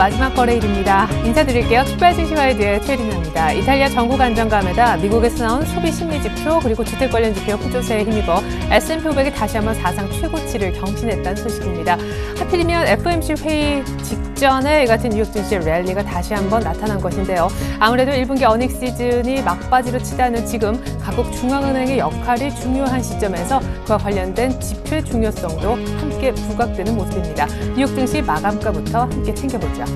마지막 거래일입니다. 인사드릴게요. 특별증시와이드의 최리나입니다. 이탈리아 전국 안정감에다 미국에서 나온 소비 심리 지표 그리고 주택 관련 지표 호조세에 힘입어 S&P 500이 다시 한번 사상 최고치를 경신했다는 소식입니다. 하필이면 FOMC 회의 직전에 이 같은 뉴욕 증시의 랠리가 다시 한번 나타난 것인데요. 아무래도 1분기 어닝 시즌이 막바지로 치닫는 지금 각국 중앙은행의 역할이 중요한 시점에서 그와 관련된 지표의 중요성도 함께 부각되는 모습입니다. 뉴욕 증시 마감가부터 함께 챙겨보죠.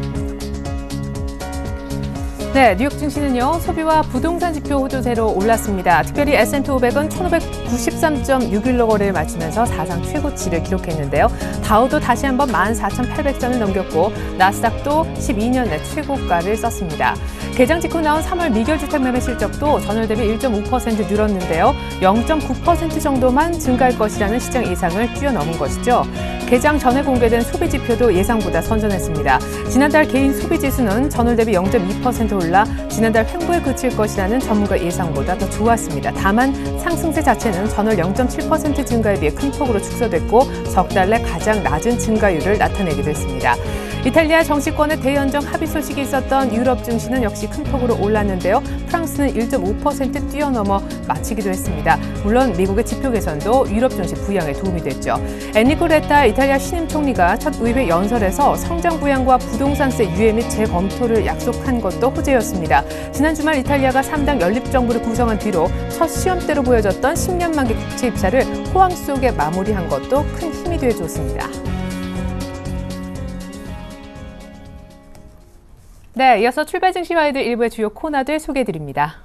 네, 뉴욕 증시는요, 소비와 부동산 지표 호조세로 올랐습니다. 특별히 S&P 500은 1593.61로 거래를 마치면서 사상 최고치를 기록했는데요. 다우도 다시 한번 14,800선을 넘겼고 나스닥도 12년 내 최고가를 썼습니다. 개장 직후 나온 3월 미결주택 매매 실적도 전월 대비 1.5% 늘었는데요. 0.9% 정도만 증가할 것이라는 시장 예상을 뛰어넘은 것이죠. 개장 전에 공개된 소비 지표도 예상보다 선전했습니다. 지난달 개인 소비 지수는 전월 대비 0.2% 올라 지난달 횡보에 그칠 것이라는 전문가 예상보다 더 좋았습니다. 다만 상승세 자체는 전월 0.7% 증가에 비해 큰 폭으로 축소됐고 석 달 내 가장 낮은 증가율을 나타내기도 했습니다. 이탈리아 정치권의 대연정 합의 소식이 있었던 유럽 증시는 역시 큰 폭으로 올랐는데요. 프랑스는 1.5% 뛰어넘어 마치기도 했습니다. 물론 미국의 지표 개선도 유럽 증시 부양에 도움이 됐죠. 엔리코 레타 이탈리아 신임 총리가 첫 의회 연설에서 성장 부양과 부동산세 유예 및 재검토를 약속한 것도 호재였습니다. 지난 주말 이탈리아가 3당 연립정부를 구성한 뒤로 첫 시험대로 보여졌던 10년 만기 국채 입찰을 호황 속에 마무리한 것도 큰 힘이 되어줬습니다. 네, 이어서 출발 증시와이드 일부의 주요 코너들 소개해드립니다.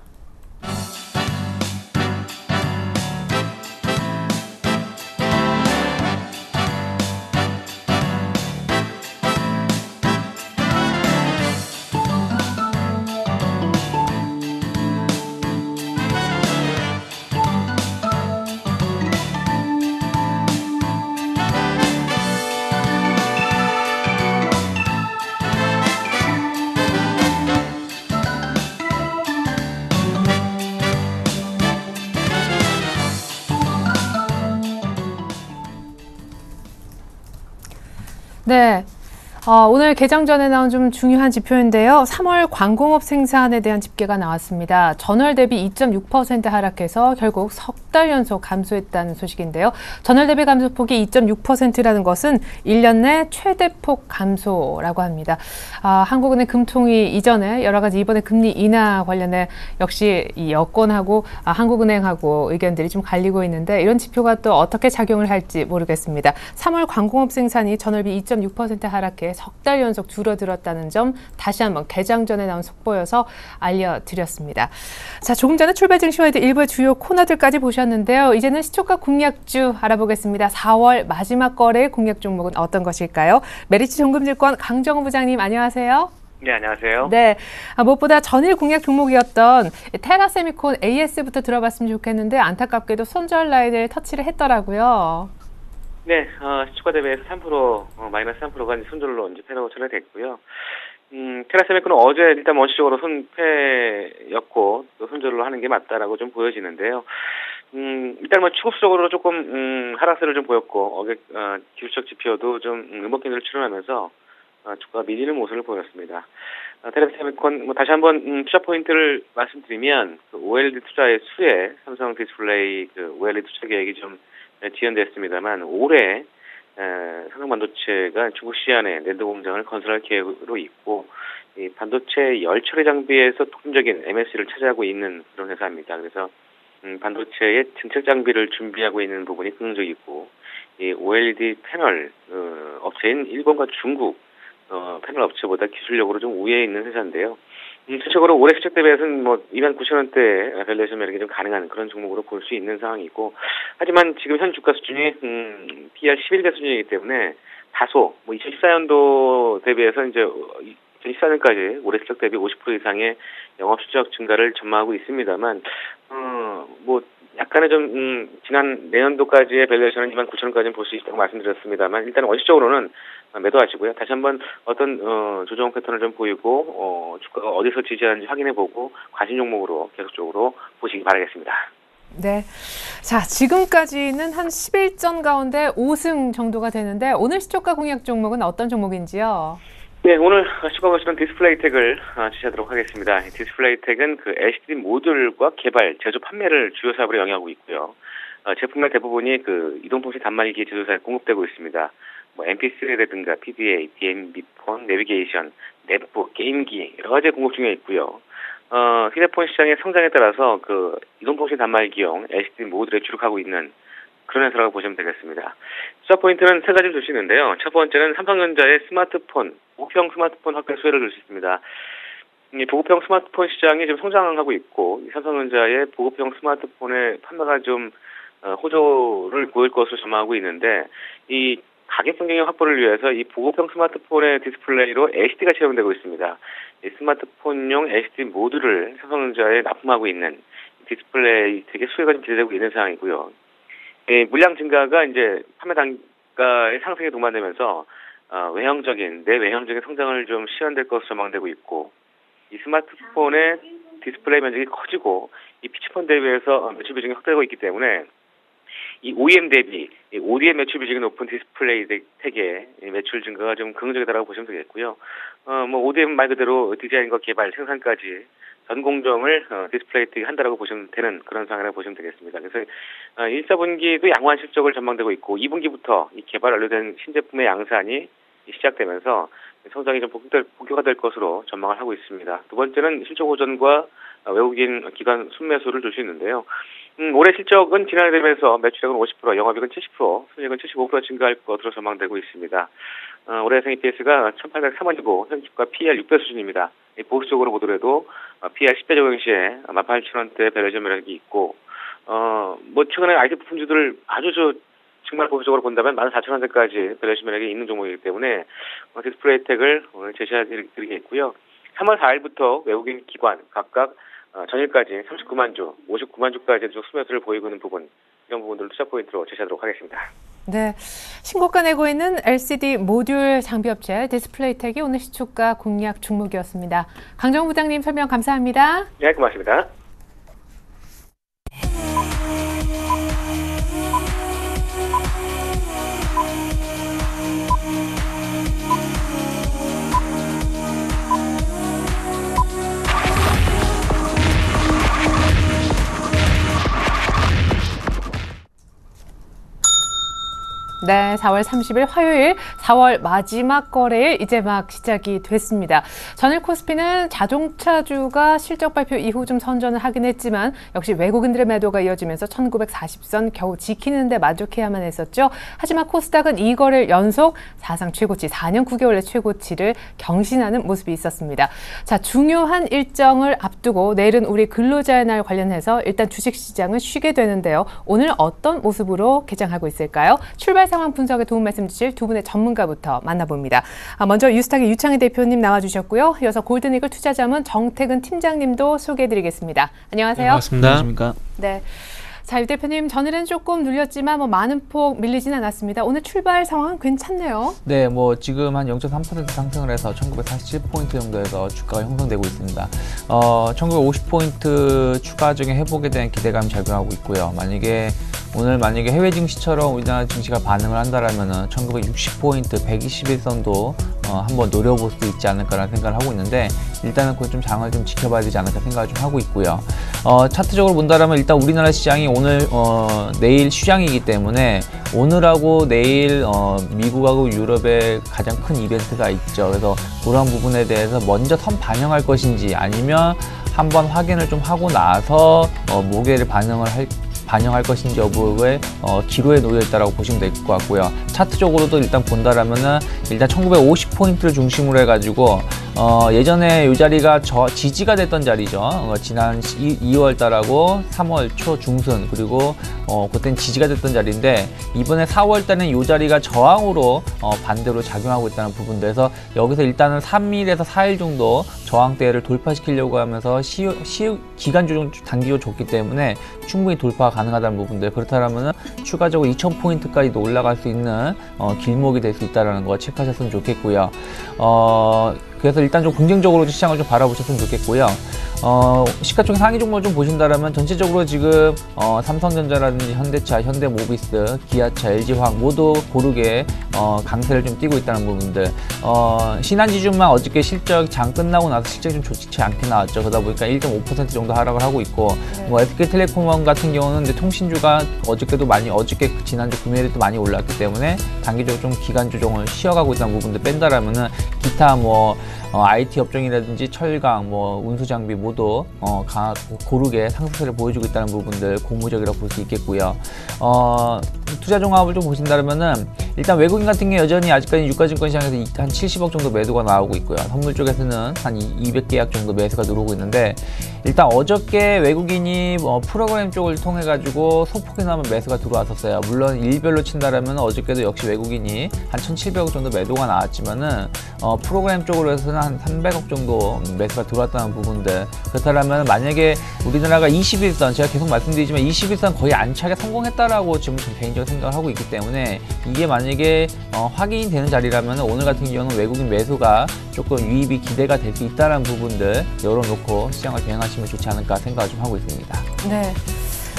네, 오늘 개장 전에 나온 좀 중요한 지표인데요. 3월 관공업 생산에 대한 집계가 나왔습니다. 전월 대비 2.6% 하락해서 결국 석 달 연속 감소했다는 소식인데요. 전월 대비 감소폭이 2.6%라는 것은 1년 내 최대폭 감소라고 합니다. 한국은행 금통위 이전에 여러 가지 이번에 금리 인하 관련해 역시 이 여권하고 한국은행하고 의견들이 좀 갈리고 있는데 이런 지표가 또 어떻게 작용을 할지 모르겠습니다. 3월 관공업 생산이 전월 대비 2.6% 하락해 석 달 연속 줄어들었다는 점 다시 한번 개장 전에 나온 속보여서 알려드렸습니다. 자, 조금 전에 출발 증시와이드 일부의 주요 코너들까지 보셨는데요. 이제는 시초가 공략주 알아보겠습니다. 4월 마지막 거래 공략 종목은 어떤 것일까요? 메리츠 정금증권 강정호 부장님 안녕하세요. 네, 안녕하세요. 네, 무엇보다 전일 공략 종목이었던 테라세미콘 AS부터 들어봤으면 좋겠는데 안타깝게도 손절 라인을 터치를 했더라고요. 네, 시초가 대비해서 3%, 마이너스 3%가 손절로 이제 패로 처리됐고요. 테라세미콘은 어제 일단 원시적으로 손패였고 또 손절로 하는 게 맞다라고 좀 보여지는데요. 일단 뭐 추급적으로 조금 하락세를 좀 보였고 기술적 지표도 좀 음봉기를 출현하면서 주가가 밀리는 모습을 보였습니다. 테라세미콘 다시 한번 투자 포인트를 말씀드리면 그 OLED 투자의 수혜, 삼성 디스플레이 그 OLED 투자 계획이 좀 지연됐습니다만 올해 삼성반도체가 중국 시안에 낸드 공장을 건설할 계획으로 있고 이 반도체 열 처리 장비에서 독점적인 MS를 차지하고 있는 그런 회사입니다. 그래서 반도체의 증책 장비를 준비하고 있는 부분이 긍정적이고 이 OLED 패널 업체인 일본과 중국 패널 업체보다 기술력으로 좀 우위에 있는 회사인데요. 전체적으로 올해 실적 대비해서는 29,000원대 밸류에이션 매력이 좀 가능한 그런 종목으로 볼 수 있는 상황이고, 하지만 지금 현 주가 수준이 PER 11배 수준이기 때문에 다소 2014년도 대비해서 이제 2014년까지 올해 실적 대비 50% 이상의 영업 실적 증가를 전망하고 있습니다만, 약간의 좀 지난 내년도까지의 밸류에이션은 29,000원까지는 볼 수 있다고 말씀드렸습니다만, 일단 원시적으로는 매도하시고요. 다시 한번 어떤 조정 패턴을 좀 보이고 주가가 어디서 지지하는지 확인해보고 과신 종목으로 계속적으로 보시기 바라겠습니다. 네, 자 지금까지는 한 11전 가운데 5승 정도가 되는데 오늘 시초가 공략 종목은 어떤 종목인지요? 네, 오늘 시각보시는 디스플레이텍을 제시하도록 하겠습니다. 디스플레이텍은 그 LCD 모듈과 개발, 제조, 판매를 주요 사업으로 영위하고 있고요. 제품의 대부분이 그 이동통신 단말기 제조사에 공급되고 있습니다. 뭐 MP3라든가 PDA, DMB 폰, 내비게이션, 넷북, 게임기 여러 가지 공급 중에 있고요. 휴대폰 시장의 성장에 따라서 그 이동통신 단말기용 LCD 모듈에 주력하고 있는 그런 회사라고 보시면 되겠습니다. 수사 포인트는 세 가지를 줄 수 있는데요. 첫 번째는 삼성전자의 스마트폰, 보급형 스마트폰 확대 수혜를 줄 수 있습니다. 이 보급형 스마트폰 시장이 지금 성장하고 있고, 삼성전자의 보급형 스마트폰의 판매가 좀 호조를 보일 것으로 전망하고 있는데, 이 가격 경쟁력 확보를 위해서 이 보급형 스마트폰의 디스플레이로 LCD가 채용되고 있습니다. 이 스마트폰용 LCD 모듈을 삼성전자에 납품하고 있는 디스플레이 되게 수혜가 좀 기대되고 있는 상황이고요. 물량 증가가 이제 판매 단가의 상승에 동반되면서 내외형적인 성장을 좀 시현될 것으로 전망되고 있고, 이 스마트폰의 디스플레이 면적이 커지고 이 피치폰 대비해서 매출 비중이 확대되고 있기 때문에 이 OEM 대비 ODM 매출 비중이 높은 디스플레이 텍의 매출 증가가 좀 긍정적이다라고 보시면 되겠고요. ODM 말 그대로 디자인과 개발, 생산까지 전 공정을 디스플레이 텍이 한다라고 보시면 되는 그런 상황이라고 보시면 되겠습니다. 그래서 1, 4분기도 양호한 실적을 전망되고 있고 2분기부터 이 개발 완료된 신제품의 양산이 시작되면서 성장이 좀 본격화될 것으로 전망을 하고 있습니다. 두 번째는 실적 호전과 외국인 기관 순매수를 줄 수 있는데요. 올해 실적은 지난해 대비해서 매출액은 50%, 영업이익은 70%, 순이익은 75% 증가할 것으로 전망되고 있습니다. 올해 예상 EPS가 1,803원이고 현주가 PER 6배 수준입니다. 보수적으로 보더라도 PER 10배 적용 시에 18,000원대 밸류에이션 매력이 있고, 최근에 IT 부품주들을 정말 보수적으로 본다면 14,000원대까지 밸류에이션 매력이 있는 종목이기 때문에 디스플레이텍을 오늘 제시해드리겠고요. 3월 4일부터 외국인 기관 각각 전일까지 39만 주, 59만 주까지 좀 수매수를 보이고 있는 부분, 이런 부분들을 투자 포인트로 제시하도록 하겠습니다. 네, 신고가 내고 있는 LCD 모듈 장비업체 디스플레이텍이 오늘 시초가 공략 종목이었습니다. 강정우 부장님 설명 감사합니다. 네, 고맙습니다. 네, 4월 30일 화요일 4월 마지막 거래일 이제 막 시작이 됐습니다. 전일 코스피는 자동차주가 실적 발표 이후 좀 선전을 하긴 했지만 역시 외국인들의 매도가 이어지면서 1940선 겨우 지키는 데 만족해야만 했었죠. 하지만 코스닥은 이 거래일 연속 사상 최고치 4년 9개월의 최고치를 경신하는 모습이 있었습니다. 자, 중요한 일정을 앞두고 내일은 우리 근로자의 날 관련해서 일단 주식시장은 쉬게 되는데요. 오늘 어떤 모습으로 개장하고 있을까요? 출발 상황 분석에 도움 말씀 주실 두 분의 전문가부터 만나봅니다. 먼저 유스탁의 유창희 대표님 나와주셨고요. 이어서 골든이글 투자자문 정태근 팀장님도 소개해드리겠습니다. 안녕하세요. 네, 반갑습니다. 안녕하십니까? 네. 자, 유 대표님, 전일은 조금 눌렸지만 많은 폭 밀리진 않았습니다. 오늘 출발 상황은 괜찮네요. 네, 지금 한 0.3% 상승을 해서 1947포인트 정도에서 주가가 형성되고 있습니다. 1950포인트 추가적인 회복에 대한 기대감이 작용하고 있고요. 오늘 해외 증시처럼 우리나라 증시가 반응을 한다라면은 1960포인트, 121선도 한번 노려볼 수 있지 않을까라는 생각을 하고 있는데, 일단은 그 좀 장을 좀 지켜봐야 되지 않을까 생각을 좀 하고 있고요. 차트적으로 본다라면 일단 우리나라 시장이 오늘 내일 휴장이기 때문에 오늘하고 내일 미국하고 유럽의 가장 큰 이벤트가 있죠. 그래서 그런 부분에 대해서 먼저 선 반영할 것인지 아니면 한번 확인을 좀 하고 나서 모기를 반영할 것인지 여부에 기로에 놓여 있다라고 보시면 될 것 같고요. 차트적으로도 일단 본다라면은 일단 1950포인트를 중심으로 해가지고 예전에 이 자리가 지지가 됐던 자리죠. 지난 2월 달하고 3월 초 중순, 그리고 그때는 지지가 됐던 자리인데, 이번에 4월 달은 이 자리가 저항으로 반대로 작용하고 있다는 부분들에서 여기서 일단은 3일에서 4일 정도 저항대를 돌파시키려고 하면서 기간조 단기로 줬기 때문에 충분히 돌파가 가능하다는 부분들, 그렇다면은 추가적으로 2000포인트까지도 올라갈 수 있는 길목이 될 수 있다는 거 체크하셨으면 좋겠고요. 그래서 일단 좀 긍정적으로 시장을 좀 바라보셨으면 좋겠고요. 시가총액 상위 종목을 좀 보신다면 전체적으로 지금 삼성전자라든지 현대차, 현대모비스, 기아차, LG화학 모두 고르게 강세를 좀 띄고 있다는 부분들. 신한지주만 어저께 실적 장 끝나고 나서 실적이 좀 좋지 않게 나왔죠. 그러다 보니까 1.5% 정도 하락을 하고 있고, 뭐 SK텔레콤 같은 경우는 이제 통신주가 어저께 지난주 금요일에 또 많이 올랐기 때문에 단기적으로 좀 기간 조정을 쉬어가고 있다는 부분들 뺀다라면은 기타 뭐 IT 업종이라든지 철강, 뭐 운수 장비 모두 고르게 상승세를 보여주고 있다는 부분들 고무적이라고 볼 수 있겠고요. 투자 종합을 좀 보신다면은 일단 외국인 같은 게 여전히 아직까지 유가증권 시장에서 한 70억 정도 매도가 나오고 있고요. 선물 쪽에서는 한 200계약 정도 매수가 들어오고 있는데, 일단 어저께 외국인이 프로그램 쪽을 통해 가지고 소폭이나마 매수가 들어왔었어요. 물론 일별로 친다라면 어저께도 역시 외국인이 한 1,700억 정도 매도가 나왔지만은 프로그램 쪽으로 해서는 한 300억 정도 매수가 들어왔다는 부분들. 그렇다면 만약에 우리나라가 21선, 제가 계속 말씀드리지만 21선 거의 안착에 성공했다라고 지금 개인적으로 생각을 하고 있기 때문에, 이게 만약에 확인이 되는 자리라면 오늘 같은 경우는 외국인 매수가 조금 유입이 기대가 될 수 있다는 부분들 열어놓고 시장을 대응하시면 좋지 않을까 생각을 좀 하고 있습니다. 네.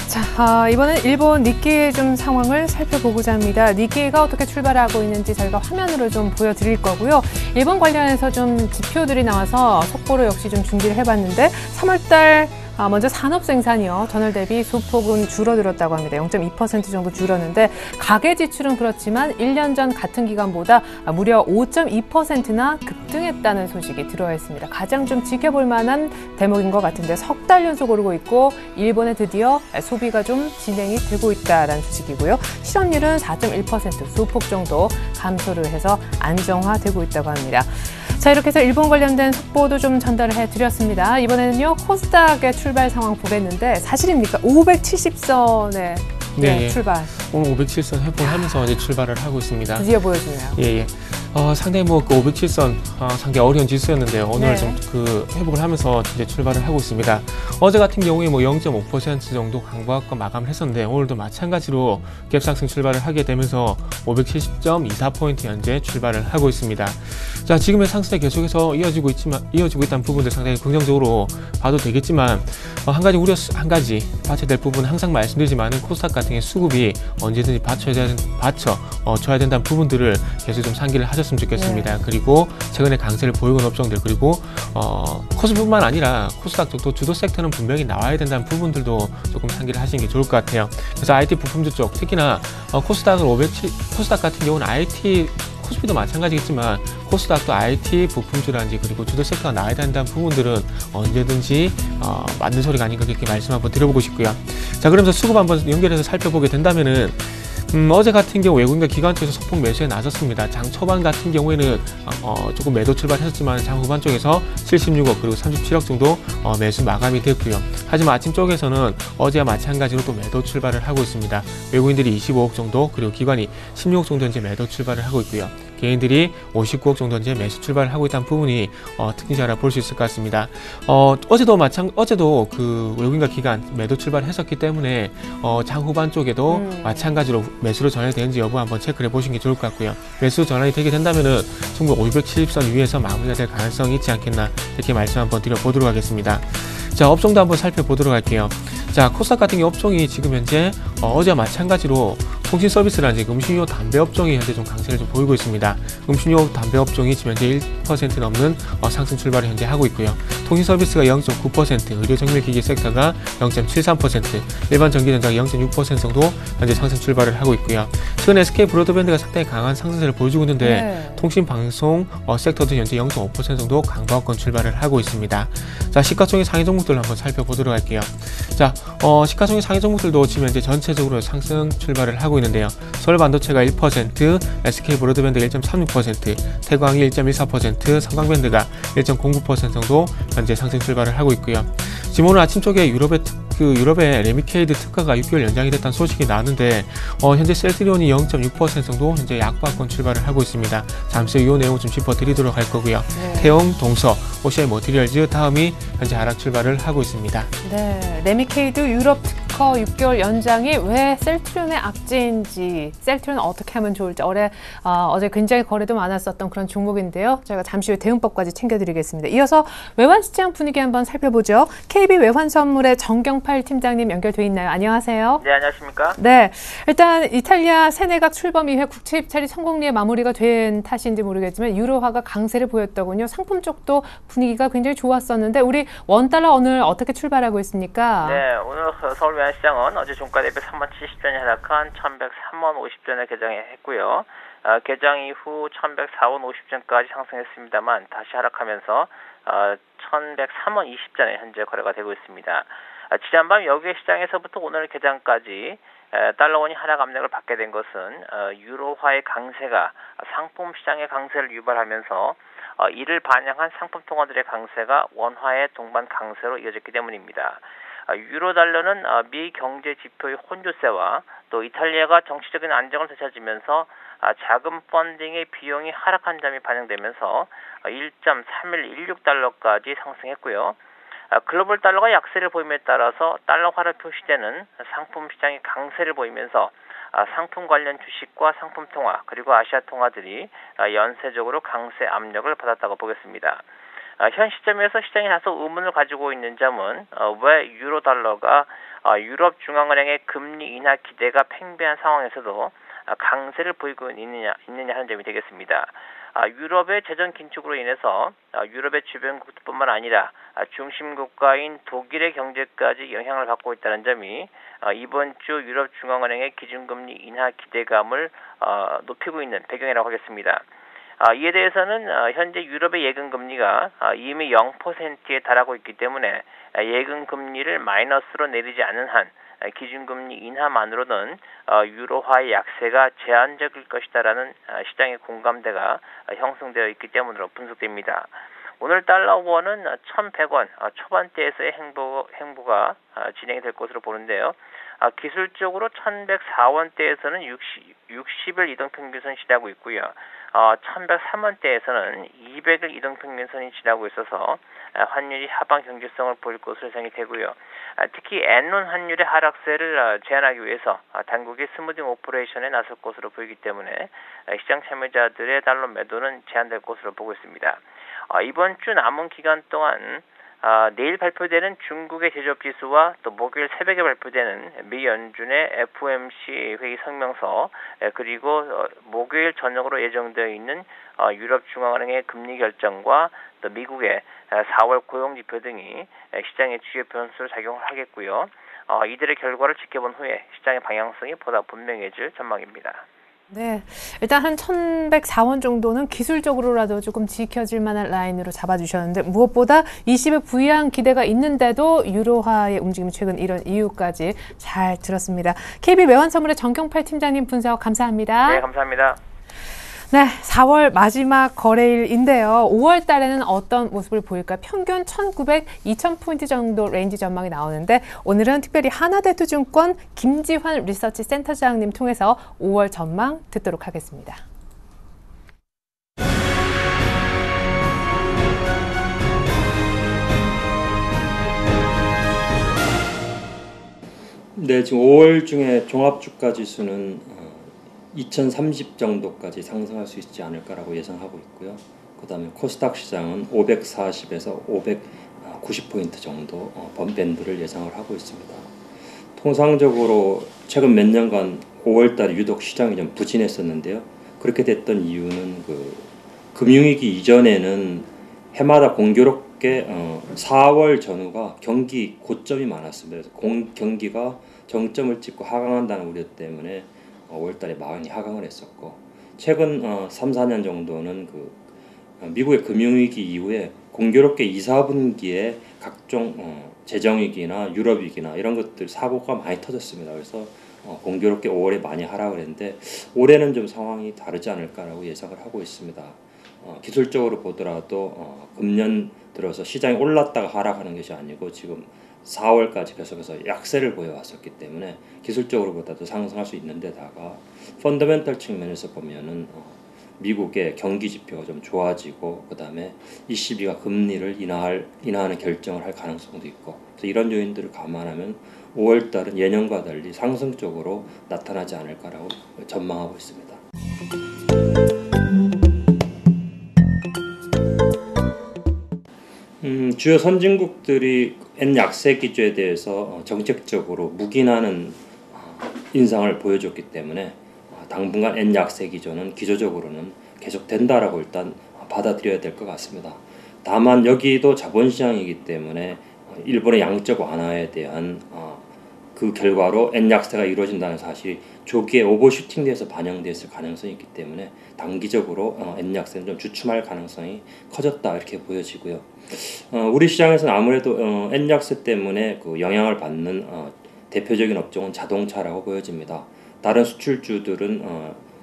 자, 이번엔 일본 니케이 좀 상황을 살펴보고자 합니다. 니케이가 어떻게 출발하고 있는지 저희가 화면으로 좀 보여드릴 거고요. 일본 관련해서 좀 지표들이 나와서 속보로 역시 좀 준비를 해봤는데, 3월달 먼저 산업 생산이요. 전월 대비 소폭은 줄어들었다고 합니다. 0.2% 정도 줄었는데, 가계 지출은 그렇지만 1년 전 같은 기간보다 무려 5.2%나 급등했다는 소식이 들어와 있습니다. 가장 좀 지켜볼 만한 대목인 것 같은데, 석 달 연속 오르고 있고 일본에 드디어 소비가 좀 진행이 되고 있다는 소식이고요. 실업률은 4.1% 소폭 정도 감소를 해서 안정화되고 있다고 합니다. 자, 이렇게 해서 일본 관련된 속보도 좀 전달을 해드렸습니다. 이번에는요, 코스닥의 출발 상황 보겠는데, 사실입니까? 570선에 네, 출발. 오늘 507선 회복하면서 이제 출발을 하고 있습니다. 드디어 보여주네요. 예. 상당히 그 507선 상당히 어려운 지수였는데요. 오늘 좀 그 회복을 하면서 이제 출발을 하고 있습니다. 어제 같은 경우에 뭐 0.5% 정도 강보합과 마감을 했었는데, 오늘도 마찬가지로 갭상승 출발을 하게 되면서 570.24포인트 현재 출발을 하고 있습니다. 자, 지금의 상승이 계속해서 이어지고 있다는 부분들 상당히 긍정적으로 봐도 되겠지만, 한 가지 받쳐야 될 부분은 항상 말씀드리지만은 코스닥 같은 경우 수급이 언제든지 받쳐줘야 된다는 부분들을 계속 좀 상기를 하셨으면 좋겠습니다. 그리고 최근에 강세를 보이고 있는 업종들, 그리고 코스뿐만 아니라 코스닥 쪽도 주도 섹터는 분명히 나와야 된다는 부분들도 조금 상기를 하시는 게 좋을 것 같아요. 그래서 IT 부품주 쪽, 특히나 코스닥 같은 경우는 IT, 코스피도 마찬가지겠지만 코스닥도 IT 부품주라든지 그리고 주도 섹터가 나와야 된다는 부분들은 언제든지 맞는 소리가 아닌가 그렇게 말씀 한번 드려보고 싶고요. 자, 그러면서 수급 한번 연결해서 살펴보게 된다면은 어제 같은 경우 외국인과 기관 쪽에서 소폭 매수에 나섰습니다. 장 초반 같은 경우에는 조금 매도 출발했었지만 장 후반 쪽에서 76억 그리고 37억 정도 매수 마감이 됐고요. 하지만 아침 쪽에서는 어제와 마찬가지로 또 매도 출발을 하고 있습니다. 외국인들이 25억 정도 그리고 기관이 16억 정도 현재 매도 출발을 하고 있고요. 개인들이 59억 정도 현재 매수 출발을 하고 있다는 부분이 특징적으로 볼 수 있을 것 같습니다. 어제도 그 외국인과 기관 매도 출발했었기 때문에 장 후반 쪽에도 마찬가지로 매수로 전환이 되는지 여부 한번 체크를 해보시는 게 좋을 것 같고요. 매수 전환이 되게 된다면은 충분히 570선 위에서 마무리가 될 가능성이 있지 않겠나 이렇게 말씀 한번 드려보도록 하겠습니다. 자, 업종도 한번 살펴보도록 할게요. 자, 코스닥 같은 경우 업종이 지금 현재 어제와 마찬가지로 통신 서비스라든지 음식료 담배 업종이 현재 좀 강세를 좀 보이고 있습니다. 음식료 담배 업종이 지금 현재 1% 넘는 상승 출발을 현재 하고 있고요. 통신 서비스가 0.9%, 의료 정밀 기기 섹터가 0.73%, 일반 전기전자가 0.6% 정도 현재 상승 출발을 하고 있고요. 최근 SK 브로드밴드가 상당히 강한 상승세를 보여주고 있는데 통신 방송 섹터도 현재 0.5% 정도 강보합권 출발을 하고 있습니다. 자, 시가총액 상위 종목들 한번 살펴보도록 할게요. 자, 시가총액 상위 종목들도 지금 현재 전체적으로 상승 출발을 하고 있는데요. 서울반도체가 1%, SK 브로드밴드가 1.36%, 태광이 1.14%, 삼광밴드가 1.09% 정도 현재 상승 출발을 하고 있고요. 지금 오늘 아침 쪽에 유럽의 레미케이드 특가가 6개월 연장이 됐다는 소식이 나왔는데 현재 셀트리온이 0.6% 정도 현재 약보합권 출발을 하고 있습니다. 잠시 후 이 내용 좀 짚어드리도록 할 거고요. 태용, 동서, OCI 머티리얼즈 다음이 현재 하락 출발을 하고 있습니다. 네, 레미케이드 유럽 특허 브로커 6개월 연장이 왜 셀트리온의 악재인지, 셀트리온 어떻게 하면 좋을지 어제 굉장히 거래도 많았었던 그런 종목인데요. 저희가 잠시 후에 대응법까지 챙겨드리겠습니다. 이어서 외환시장 분위기 한번 살펴보죠. KB 외환선물의 정경팔 팀장님 연결돼 있나요? 안녕하세요. 네, 안녕하십니까? 네, 일단 이탈리아 세네각 출범 이후에 국채 입찰이 성공리에 마무리가 된 탓인지 모르겠지만 유로화가 강세를 보였더군요. 상품 쪽도 분위기가 굉장히 좋았었는데 우리 원달러 오늘 어떻게 출발하고 있습니까? 네, 오늘 서울 외환시장은 어제 종가 대비 3만 70전이 하락한 1103만 50전을 개장했고요. 개장 이후 1104원 50전까지 상승했습니다만 다시 하락하면서 1103원 20전에 현재 거래가 되고 있습니다. 지난밤 여기에 시장에서부터 오늘 개장까지 달러원이 하락 압력을 받게 된 것은 유로화의 강세가 상품 시장의 강세를 유발하면서 이를 반영한 상품 통화들의 강세가 원화의 동반 강세로 이어졌기 때문입니다. 유로 달러는 미 경제 지표의 혼조세와 또 이탈리아가 정치적인 안정을 되찾으면서 자금 펀딩의 비용이 하락한 점이 반영되면서 1.3116달러까지 상승했고요. 글로벌 달러가 약세를 보임에 따라서 달러화로 표시되는 상품 시장이 강세를 보이면서 상품 관련 주식과 상품 통화 그리고 아시아 통화들이 연쇄적으로 강세 압력을 받았다고 보겠습니다. 현 시점에서 시장이 다소 의문을 가지고 있는 점은 왜 유로 달러가 유럽 중앙은행의 금리 인하 기대가 팽배한 상황에서도 강세를 보이고 있느냐 하는 점이 되겠습니다. 유럽의 재정 긴축으로 인해서 유럽의 주변국뿐만 아니라 중심 국가인 독일의 경제까지 영향을 받고 있다는 점이 이번 주 유럽 중앙은행의 기준금리 인하 기대감을 높이고 있는 배경이라고 하겠습니다. 이에 대해서는 현재 유럽의 예금금리가 이미 0%에 달하고 있기 때문에 예금금리를 마이너스로 내리지 않는 한 기준금리 인하만으로는 유로화의 약세가 제한적일 것이다라는 시장의 공감대가 형성되어 있기 때문으로 분석됩니다. 오늘 달러원은 1,100원 초반대에서의 행보가 진행이 될 것으로 보는데요. 기술적으로 1,104원대에서는 60일 이동평균선이 지나고 있고요. 1,103원대에서는 200일 이동평균선이 지나고 있어서 환율이 하방 경직성을 보일 것으로 예상이 되고요. 특히 엔론 환율의 하락세를 제한하기 위해서 당국이 스무딩 오퍼레이션에 나설 것으로 보이기 때문에 시장 참여자들의 달러 매도는 제한될 것으로 보고 있습니다. 이번 주 남은 기간 동안 내일 발표되는 중국의 제조업지수와 또 목요일 새벽에 발표되는 미 연준의 FOMC 회의 성명서 그리고 목요일 저녁으로 예정되어 있는 유럽 중앙은행의 금리 결정과 또 미국의 4월 고용지표 등이 시장의 주요 변수로 작용을 하겠고요. 이들의 결과를 지켜본 후에 시장의 방향성이 보다 분명해질 전망입니다. 네, 일단 한 1,104원 정도는 기술적으로라도 조금 지켜질 만한 라인으로 잡아주셨는데 무엇보다 20의 부양 기대가 있는데도 유로화의 움직임이 최근 이런 이유까지 잘 들었습니다. KB 외환선물의 정경팔 팀장님 분석 감사합니다. 네, 감사합니다. 네, 4월 마지막 거래일인데요. 5월 달에는 어떤 모습을 보일까? 평균 1,900, 2,000포인트 정도 레인지 전망이 나오는데 오늘은 특별히 하나대투증권 김지환 리서치 센터장님 통해서 5월 전망 듣도록 하겠습니다. 네, 지금 5월 중에 종합주가 지수는 2030 정도까지 상승할 수 있지 않을까라고 예상하고 있고요. 그 다음에 코스닥 시장은 540에서 590포인트 정도 밴드를 예상을 하고 있습니다. 통상적으로 최근 몇 년간 5월달에 유독 시장이 좀 부진했었는데요. 그렇게 됐던 이유는 금융위기 이전에는 해마다 공교롭게 4월 전후가 경기 고점이 많았습니다. 그래서 경기가 정점을 찍고 하강한다는 우려 때문에 5월달에 많이 하강을 했었고 최근 3, 4년 정도는 미국의 금융위기 이후에 공교롭게 2, 4분기에 각종 재정위기나 유럽위기나 이런 것들 사고가 많이 터졌습니다. 그래서 공교롭게 5월에 많이 하락을 했는데 올해는 좀 상황이 다르지 않을까라고 예상을 하고 있습니다. 기술적으로 보더라도 금년 들어서 시장이 올랐다가 하락하는 것이 아니고 지금 4월까지 계속해서 약세를 보여왔었기 때문에 기술적으로 보다도 상승할 수 있는 데다가 펀더멘털 측면에서 보면은 미국의 경기 지표가 좀 좋아지고 그다음에 ECB가 금리를 인하하는 결정을 할 가능성도 있고, 그래서 이런 요인들을 감안하면 5월 달은 예년과 달리 상승적으로 나타나지 않을까라고 전망하고 있습니다. 주요 선진국들이 N 약세 기조에 대해서 정책적으로 묵인하는 인상을 보여줬기 때문에 당분간 N 약세 기조는 기조적으로는 계속된다라고 일단 받아들여야 될 것 같습니다. 다만 여기도 자본시장이기 때문에 일본의 양적 완화에 대한 그 결과로 N 약세가 이루어진다는 사실이 조기에 오버슈팅돼서 반영됐을 가능성이 있기 때문에 단기적으로 N 약세는 좀 주춤할 가능성이 커졌다 이렇게 보여지고요. 우리 시장에서는 아무래도 N 약세 때문에 그 영향을 받는 대표적인 업종은 자동차라고 보여집니다. 다른 수출주들은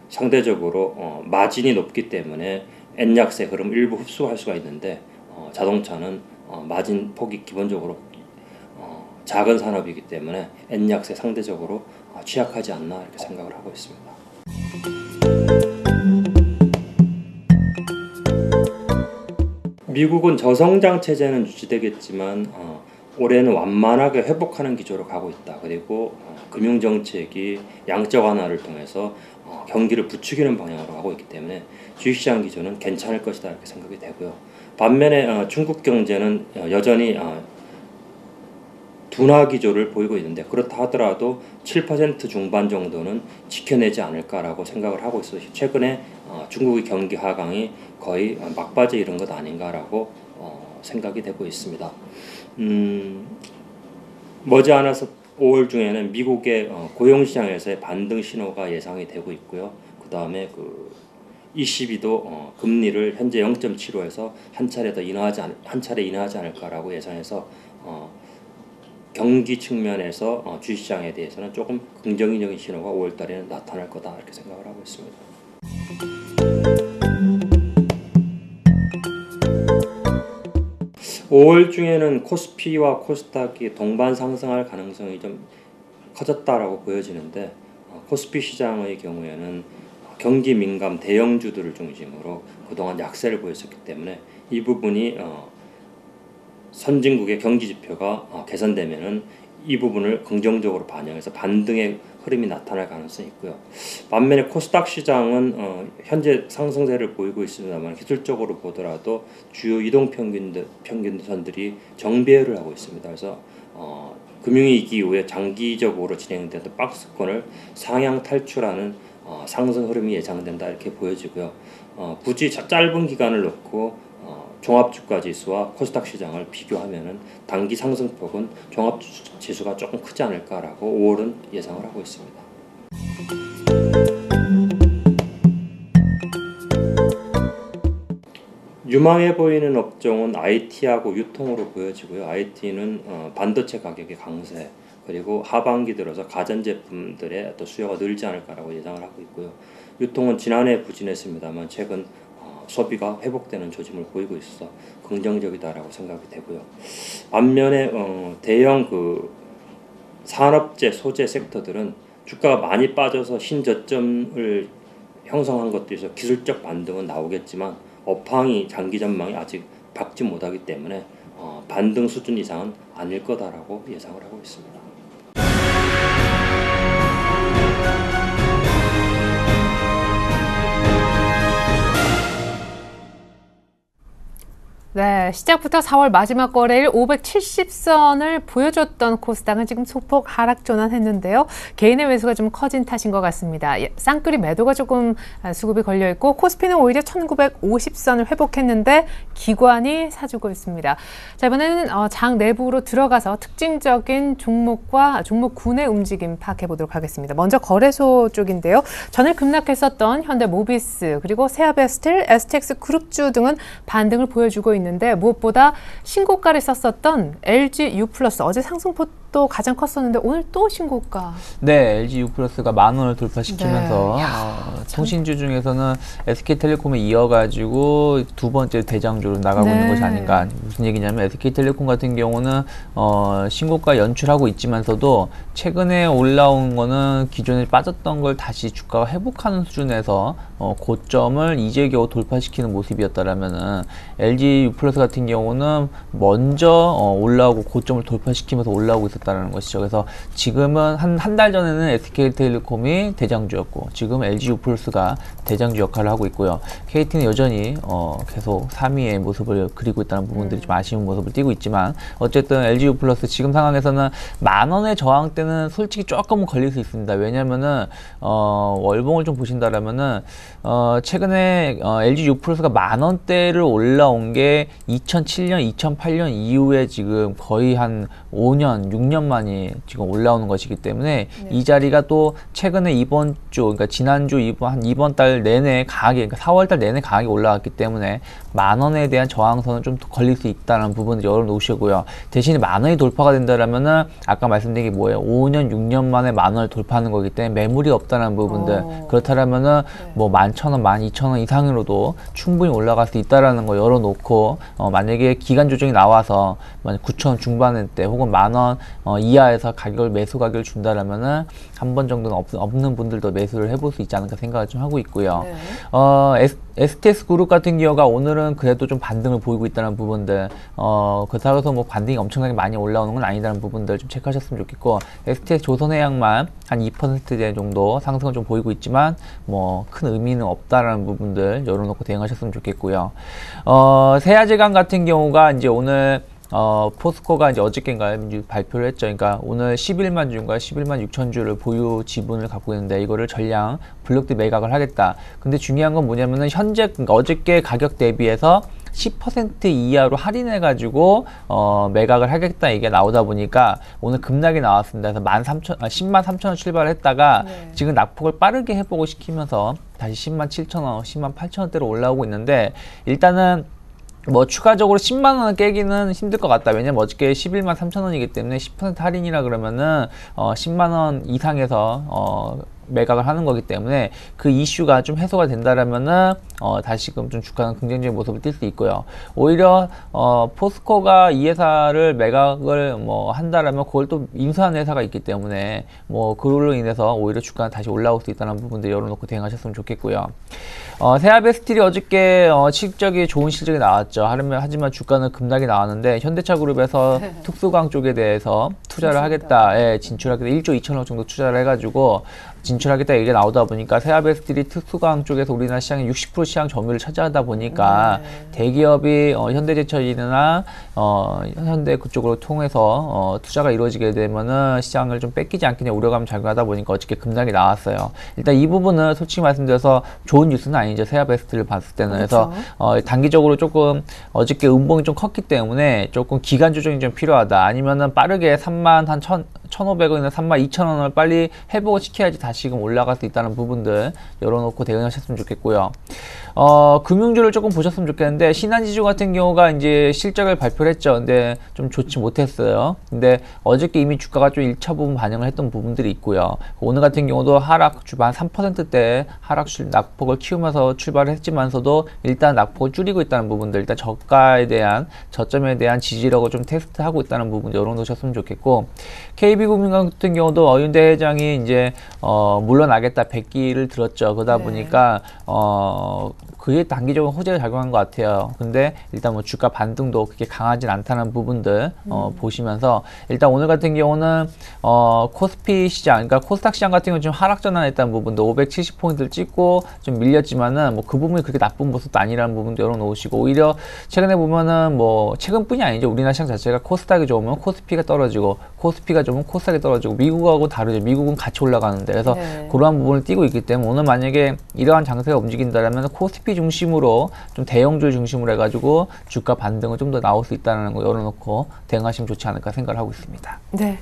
상대적으로 마진이 높기 때문에 N 약세 흐름 일부 흡수할 수가 있는데 자동차는 마진 폭이 기본적으로 작은 산업이기 때문에 N 약세 상대적으로 취약하지 않나 이렇게 생각을 하고 있습니다. 미국은 저성장 체제는 유지되겠지만 올해는 완만하게 회복하는 기조로 가고 있다. 그리고 금융정책이 양적 완화를 통해서 경기를 부추기는 방향으로 가고 있기 때문에 주식시장 기조는 괜찮을 것이다 이렇게 생각이 되고요. 반면에 중국 경제는 여전히 둔화 기조를 보이고 있는데, 그렇다 하더라도 7% 중반 정도는 지켜내지 않을까라고 생각을 하고 있어요. 최근에 중국의 경기 하강이 거의 막바지에 이른 것 아닌가라고 생각이 되고 있습니다. 머지않아서 5월 중에는 미국의 고용시장에서의 반등 신호가 예상이 되고 있고요. 그 다음에 ECB도 금리를 현재 0.75에서 한 차례 인하하지 않을까라고 예상해서 경기 측면에서 주식시장에 대해서는 조금 긍정적인 신호가 5월 달에는 나타날 거다 이렇게 생각을 하고 있습니다. (5월) 중에는 코스피와 코스닥이 동반 상승할 가능성이 좀 커졌다라고 보여지는데, 코스피 시장의 경우에는 경기 민감 대형주들을 중심으로 그동안 약세를 보였었기 때문에 이 부분이 선진국의 경기 지표가 개선되면은 이 부분을 긍정적으로 반영해서 반등의 흐름이 나타날 가능성이 있고요. 반면에 코스닥 시장은 현재 상승세를 보이고 있습니다만 기술적으로 보더라도 주요 이동 평균선들이 정배열을 하고 있습니다. 그래서 금융위기 이후에 장기적으로 진행되던 박스권을 상향 탈출하는 상승 흐름이 예상된다 이렇게 보여지고요. 굳이 짧은 기간을 놓고 종합주가지수와 코스닥 시장을 비교하면은 단기 상승폭은 종합지수가 조금 크지 않을까라고 5월은 예상을 하고 있습니다. 유망해 보이는 업종은 IT하고 유통으로 보여지고요. IT는 반도체 가격의 강세, 그리고 하반기 들어서 가전제품들의 또 수요가 늘지 않을까라고 예상을 하고 있고요. 유통은 지난해 부진했습니다만 최근 소비가 회복되는 조짐을 보이고 있어서 긍정적이다라고 생각이 되고요. 반면에 대형 산업재, 소재 섹터들은 주가가 많이 빠져서 신저점을 형성한 것들에서 기술적 반등은 나오겠지만 업황이 장기 전망이 아직 밝지 못하기 때문에 반등 수준 이상은 아닐 거다라고 예상을 하고 있습니다. 네, 시작부터 4월 마지막 거래일 570선을 보여줬던 코스닥은 지금 소폭 하락 전환했는데요. 개인의 매수가 좀 커진 탓인 것 같습니다. 쌍끌이 매도가 조금 수급이 걸려있고, 코스피는 오히려 1950선을 회복했는데 기관이 사주고 있습니다. 자, 이번에는 장 내부로 들어가서 특징적인 종목과 종목군의 움직임 파악해보도록 하겠습니다. 먼저 거래소 쪽인데요. 전일 급락했었던 현대모비스, 그리고 세아베스틸, STX 그룹주 등은 반등을 보여주고 있는데, 무엇보다 신고가를 썼었던 LG U 플러스 어제 상승폭 또 가장 컸었는데 오늘 또 신고가. 네, LG U 플러스가 10,000원을 돌파시키면서 네. 통신주 중에서는 SK텔레콤에 이어가지고 두 번째 대장주로 나가고 네. 있는 것이 아닌가. 무슨 얘기냐면 SK텔레콤 같은 경우는 신고가 연출하고 있지만서도 최근에 올라온 거는 기존에 빠졌던 걸 다시 주가가 회복하는 수준에서 고점을 이제 겨우 돌파시키는 모습이었다라면은 LG U 플러스 같은 경우는 먼저 올라오고 고점을 돌파시키면서 올라오고 있었다는 것이죠. 그래서 지금은 한 달 전에는 SK텔레콤이 대장주였고 지금 LG U 플러스가 대장주 역할을 하고 있고요. KT는 여전히 계속 3위의 모습을 그리고 있다는 부분들이 좀 아쉬운 모습을 띠고 있지만 어쨌든 LG U 플러스 지금 상황에서는 10,000원의 저항대는 솔직히 조금은 걸릴 수 있습니다. 왜냐면은 월봉을 좀 보신다라면은 최근에 LG U 플러스가 10,000원대를 올라온 게 2007년, 2008년 이후에 지금 거의 한 5년, 6년 만이 지금 올라오는 것이기 때문에 네. 이 자리가 또 최근에 이번 주, 그러니까 지난주 이번 달 내내 강하게, 그러니까 4월 달 내내 강하게 올라왔기 때문에 10,000원에 대한 저항선은 좀 걸릴 수 있다는 부분을 열어놓으시고요. 대신에 10,000원이 돌파가 된다라면은 아까 말씀드린 게 뭐예요? 5년, 6년 만에 10,000원을 돌파하는 거기 때문에 매물이 없다는 부분들. 그렇다라면은 네. 뭐 11,000원, 12,000원 이상으로도 충분히 올라갈 수 있다라는 거 열어놓고 만약에 기간 조정이 나와서 만약 9,000원 중반대 혹은 10,000원 이하에서 매수 가격을 준다라면은 한 번 정도는 없는 분들도 매수를 해볼 수 있지 않을까 생각을 좀 하고 있고요. 네. STS 그룹 같은 경우가 오늘은 그래도 좀 반등을 보이고 있다는 부분들, 그렇다고 해서 뭐 반등이 엄청나게 많이 올라오는 건 아니다는 부분들 좀 체크하셨으면 좋겠고, STS 조선해양만 한 2% 정도 상승을 좀 보이고 있지만 뭐 큰 의미는 없다라는 부분들 열어놓고 대응하셨으면 좋겠고요. 세아제강 같은 경우가 이제 오늘 포스코가 이제 어저께인가요? 발표를 했죠. 그러니까 오늘 11만 주인가 11만 6천 주를 보유 지분을 갖고 있는데 이거를 전량 블록드 매각을 하겠다. 근데 중요한 건 뭐냐면은 현재, 그러니까 어저께 가격 대비해서 10% 이하로 할인해가지고 매각을 하겠다 이게 나오다 보니까 오늘 급락이 나왔습니다. 그래서 10만 3천 원 출발을 했다가 네. 지금 낙폭을 빠르게 회복을 시키면서 다시 10만 7천 원, 10만 8천 원대로 올라오고 있는데 일단은 뭐 추가적으로 10만 원을 깨기는 힘들 것 같다. 왜냐면 어저께 11만 3천 원이기 때문에 10% 할인이라 그러면은 10만 원 이상에서 매각을 하는 거기 때문에 그 이슈가 좀 해소가 된다라면은 다시금 좀 주가는 긍정적인 모습을 띌 수 있고요. 오히려 포스코가 이 회사를 매각을 뭐 한다라면 그걸 또 인수하는 회사가 있기 때문에 뭐 그걸로 인해서 오히려 주가는 다시 올라올 수 있다는 부분들 열어놓고 대응하셨으면 좋겠고요. 세아베스틸이 어저께 실적이 좋은 실적이 나왔죠. 하지만 주가는 급락이 나왔는데 현대차그룹에서 특수광 쪽에 대해서 투자를 하겠다, 예, 진출하겠다, 1조 2천억 정도 투자를 해가지고 진출하겠다 얘기가 나오다 보니까 세아베스틸이 특수광 쪽에서 우리나라 시장의 60% 시장 점유율을 차지하다 보니까 대기업이 현대제철이나 현대 그쪽으로 통해서 투자가 이루어지게 되면은 시장을 좀 뺏기지 않겠냐 우려감 작용하다 보니까 어저께 급락이 나왔어요. 일단 이 부분은 솔직히 말씀드려서 좋은 뉴스는 아니죠. 세아베스틸을 봤을 때는. 그렇죠. 그래서 단기적으로 조금 어저께 음봉이 좀 컸기 때문에 조금 기간 조정이 좀 필요하다. 아니면은 빠르게 3만 한 1,500원이나 32,000원을 빨리 회복을 시켜야지 다시금 올라갈 수 있다는 부분들 열어놓고 대응하셨으면 좋겠고요. 금융주를 조금 보셨으면 좋겠는데 신한지주 같은 경우가 이제 실적을 발표를 했죠. 근데 좀 좋지 못했어요. 근데 어저께 이미 주가가 좀 1차 부분 반영을 했던 부분들이 있고요. 오늘 같은 경우도 하락 주반 3%대 하락 낙폭을 키우면서 출발을 했지만서도 일단 낙폭을 줄이고 있다는 부분들, 일단 저점에 대한 지지력을 좀 테스트하고 있다는 부분 열어놓으셨으면 좋겠고, KB금융 같은 경우도 어윤대 회장이 이제 물러나겠다 100기를 들었죠. 그러다 보니까 그게 단기적으로 호재를 작용한 것 같아요. 근데 일단 뭐 주가 반등도 그렇게 강하진 않다는 부분들 보시면서 일단 오늘 같은 경우는 코스피 시장, 그러니까 코스닥 시장 같은 경우는 좀 하락 전환했다는 부분도 570포인트를 찍고 좀 밀렸지만은 뭐 그 부분이 그렇게 나쁜 모습도 아니라는 부분도 열어놓으시고, 오히려 최근에 보면은 뭐 최근뿐이 아니죠. 우리나라 시장 자체가 코스닥이 좋으면 코스피가 떨어지고 코스피가 좋으면 코스닥이 떨어지고 미국하고 다르죠. 미국은 같이 올라가는데 그래서 그러한 부분을 띄고 있기 때문에 오늘 만약에 이러한 장세가 움직인다면 코스피 중심으로 좀 대형주 중심으로 해가지고 주가 반등은 좀 더 나올 수 있다는 거 열어놓고 대응하시면 좋지 않을까 생각을 하고 있습니다. 네.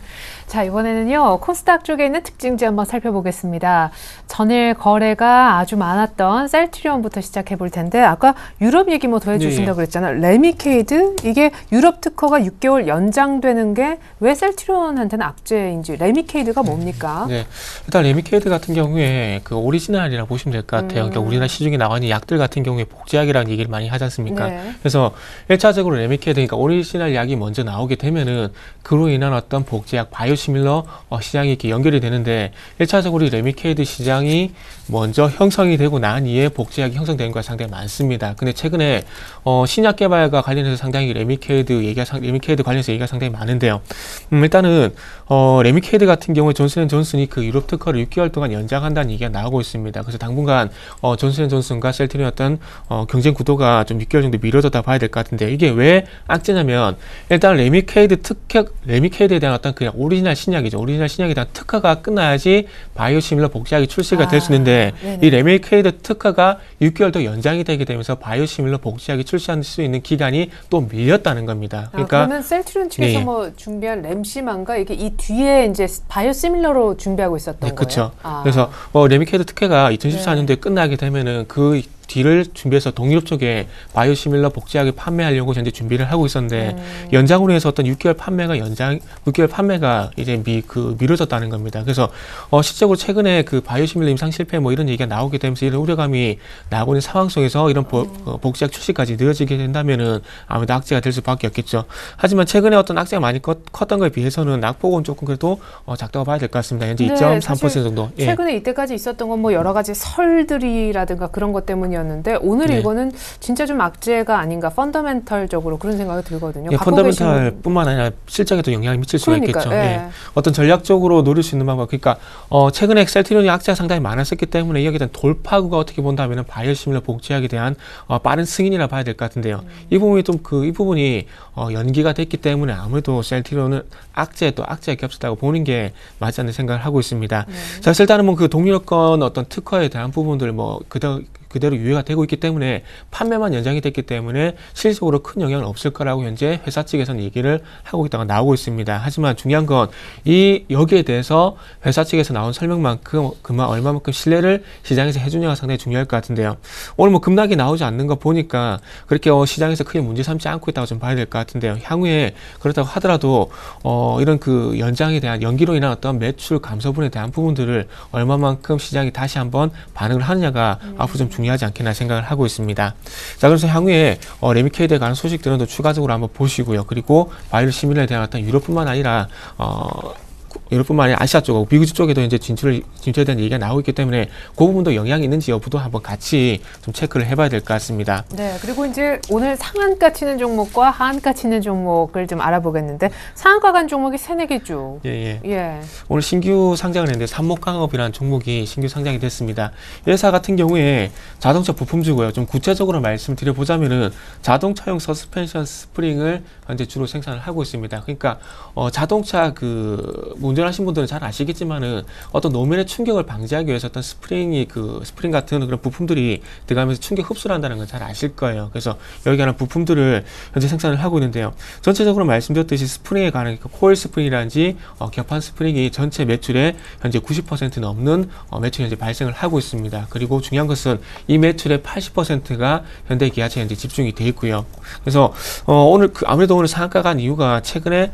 자, 이번에는요, 코스닥 쪽에 있는 특징주 한번 살펴보겠습니다. 전일 거래가 아주 많았던 셀트리온부터 시작해 볼 텐데, 아까 유럽 얘기 뭐 더 해주신다고 그랬잖아요. 레미케이드? 이게 유럽 특허가 6개월 연장되는 게 왜 셀트리온한테는 악재인지, 레미케이드가 뭡니까? 네. 일단 레미케이드 같은 경우에 그 오리지널이라고 보시면 될 것 같아요. 그러니까 우리나라 시중에 나와 있는 약들 같은 경우에 복제약이라는 얘기를 많이 하지 않습니까? 그래서 1차적으로 레미케이드, 그러니까 오리지널 약이 먼저 나오게 되면은 그로 인한 어떤 복제약, 바이오시밀러 시장이 이렇게 연결이 되는데 1차적으로 이 레미케이드 시장이 먼저 형성이 되고 난 이후에 복제약이 형성되는 것이 상당히 많습니다. 근데 최근에 신약 개발과 관련해서 상당히 레미케이드 관련해서 얘기가 상당히 많은데요. 일단은 레미케이드 같은 경우에 존슨앤존슨이 그 유럽 특허를 6개월 동안 연장한다는 얘기가 나오고 있습니다. 그래서 당분간 존슨앤존슨과 셀트리온의 어떤 경쟁 구도가 좀 6개월 정도 미뤄졌다 봐야 될 것 같은데, 이게 왜 악재냐면 일단 레미케이드에 대한 어떤 그냥 오리지널 신약이죠. 오리지널 신약에 대한 특허가 끝나야지 바이오시밀러 복제약이 출시가 될 수 있는데 이 레미케이드 특허가 6개월 더 연장이 되게 되면서 바이오시밀러 복제약이 출시할 수 있는 기간이 또 밀렸다는 겁니다. 그러니까 그러면 셀트리온 측에서 뭐 준비한 램시만가 이게 이 뒤에 이제 바이오시밀러로 준비하고 있었던 거예요? 그렇죠. 그래서 레미케이드 특허가 2014년도에 끝나게 되면은 그 뒤를 준비해서 동유럽 쪽에 바이오시밀러 복제약을 판매하려고 현재 준비를 하고 있었는데 연장으로 해서 어떤 6개월 판매가 이제 미뤄졌다는 겁니다. 그래서 실제로 최근에 그 바이오시밀러 임상 실패 뭐 이런 얘기가 나오게 되면서 이런 우려감이 나오고 있는 상황 속에서 이런 복제약 출시까지 늦어지게 된다면은 아무래도 악재가 될 수밖에 없겠죠. 하지만 최근에 어떤 악재가 많이 컸던 거에 비해서는 낙폭은 조금 그래도 작다고 봐야 될 것 같습니다. 현재 2.3% 정도. 최근에 이때까지 있었던 건 뭐 여러 가지 설들이라든가 그런 것 때문에 였는데 오늘 이거는 진짜 좀 악재가 아닌가, 펀더멘털적으로 그런 생각이 들거든요. 펀더멘털뿐만 아니라 실적에도 영향을 미칠 수가 있겠죠. 어떤 전략적으로 노릴 수 있는 방법, 그러니까 최근에 셀트리온이 악재가 상당히 많았었기 때문에 여기에 대한 돌파구가 어떻게 본다면 바이오시밀러 복제약에 대한 빠른 승인이라 봐야 될 것 같은데요. 이 부분이 좀 이 부분이 연기가 됐기 때문에 아무래도 셀트리온은 악재에 겹쳤다고 보는 게 맞지 않는 생각을 하고 있습니다. 자, 일단은 뭐 그 동유럽권 어떤 특허에 대한 부분들 그대로 유예가 되고 있기 때문에 판매만 연장이 됐기 때문에 실질적으로 큰 영향은 없을 거라고 현재 회사 측에서는 얘기를 하고 있다가 나오고 있습니다. 하지만 중요한 건 여기에 대해서 회사 측에서 나온 설명만큼 얼마만큼 신뢰를 시장에서 해주냐가 상당히 중요할 것 같은데요. 오늘 뭐 급락이 나오지 않는 거 보니까 그렇게 시장에서 크게 문제 삼지 않고 있다고 좀 봐야 될 것 같은데요. 향후에 그렇다고 하더라도 이런 그 연기로 인한 어떤 매출 감소분에 대한 부분들을 얼마만큼 시장이 다시 한번 반응을 하느냐가 앞으로 좀 중요하지 않겠나 생각을 하고 있습니다. 자, 그래서 향후에 레미케이드에 관한 소식들은 또 추가적으로 한번 보시고요. 그리고 바이오시밀러에 대한 어떤 유럽뿐만 아니라 아시아 쪽하고 미국 쪽에도 이제 진출에 대한 얘기가 나오고 있기 때문에 그 부분도 영향이 있는지 여부도 한번 같이 좀 체크를 해봐야 될 것 같습니다. 네, 그리고 이제 오늘 상한가 치는 종목과 하한가 치는 종목을 좀 알아보겠는데, 상한가 간 종목이 3-4개죠. 예. 오늘 신규 상장을 했는데 삼목강업이라는 종목이 신규 상장이 됐습니다. 이 회사 같은 경우에 자동차 부품주고요. 좀 구체적으로 말씀드려보자면은 자동차용 서스펜션 스프링을 현재 주로 생산을 하고 있습니다. 그러니까 자동차 운전하신 분들은 잘 아시겠지만은 어떤 노면의 충격을 방지하기 위해서 어떤 스프링 같은 그런 부품들이 들어가면서 충격 흡수를 한다는 건 잘 아실 거예요. 그래서 여기 관한 부품들을 현재 생산을 하고 있는데요. 전체적으로 말씀드렸듯이 스프링에 관한 코일 스프링이라든지 격판 스프링이 전체 매출의 현재 90% 넘는 매출이 현재 발생을 하고 있습니다. 그리고 중요한 것은 이 매출의 80%가 현대기아차에 현재 집중이 되어 있고요. 그래서 아무래도 오늘 상한가 간 이유가 최근에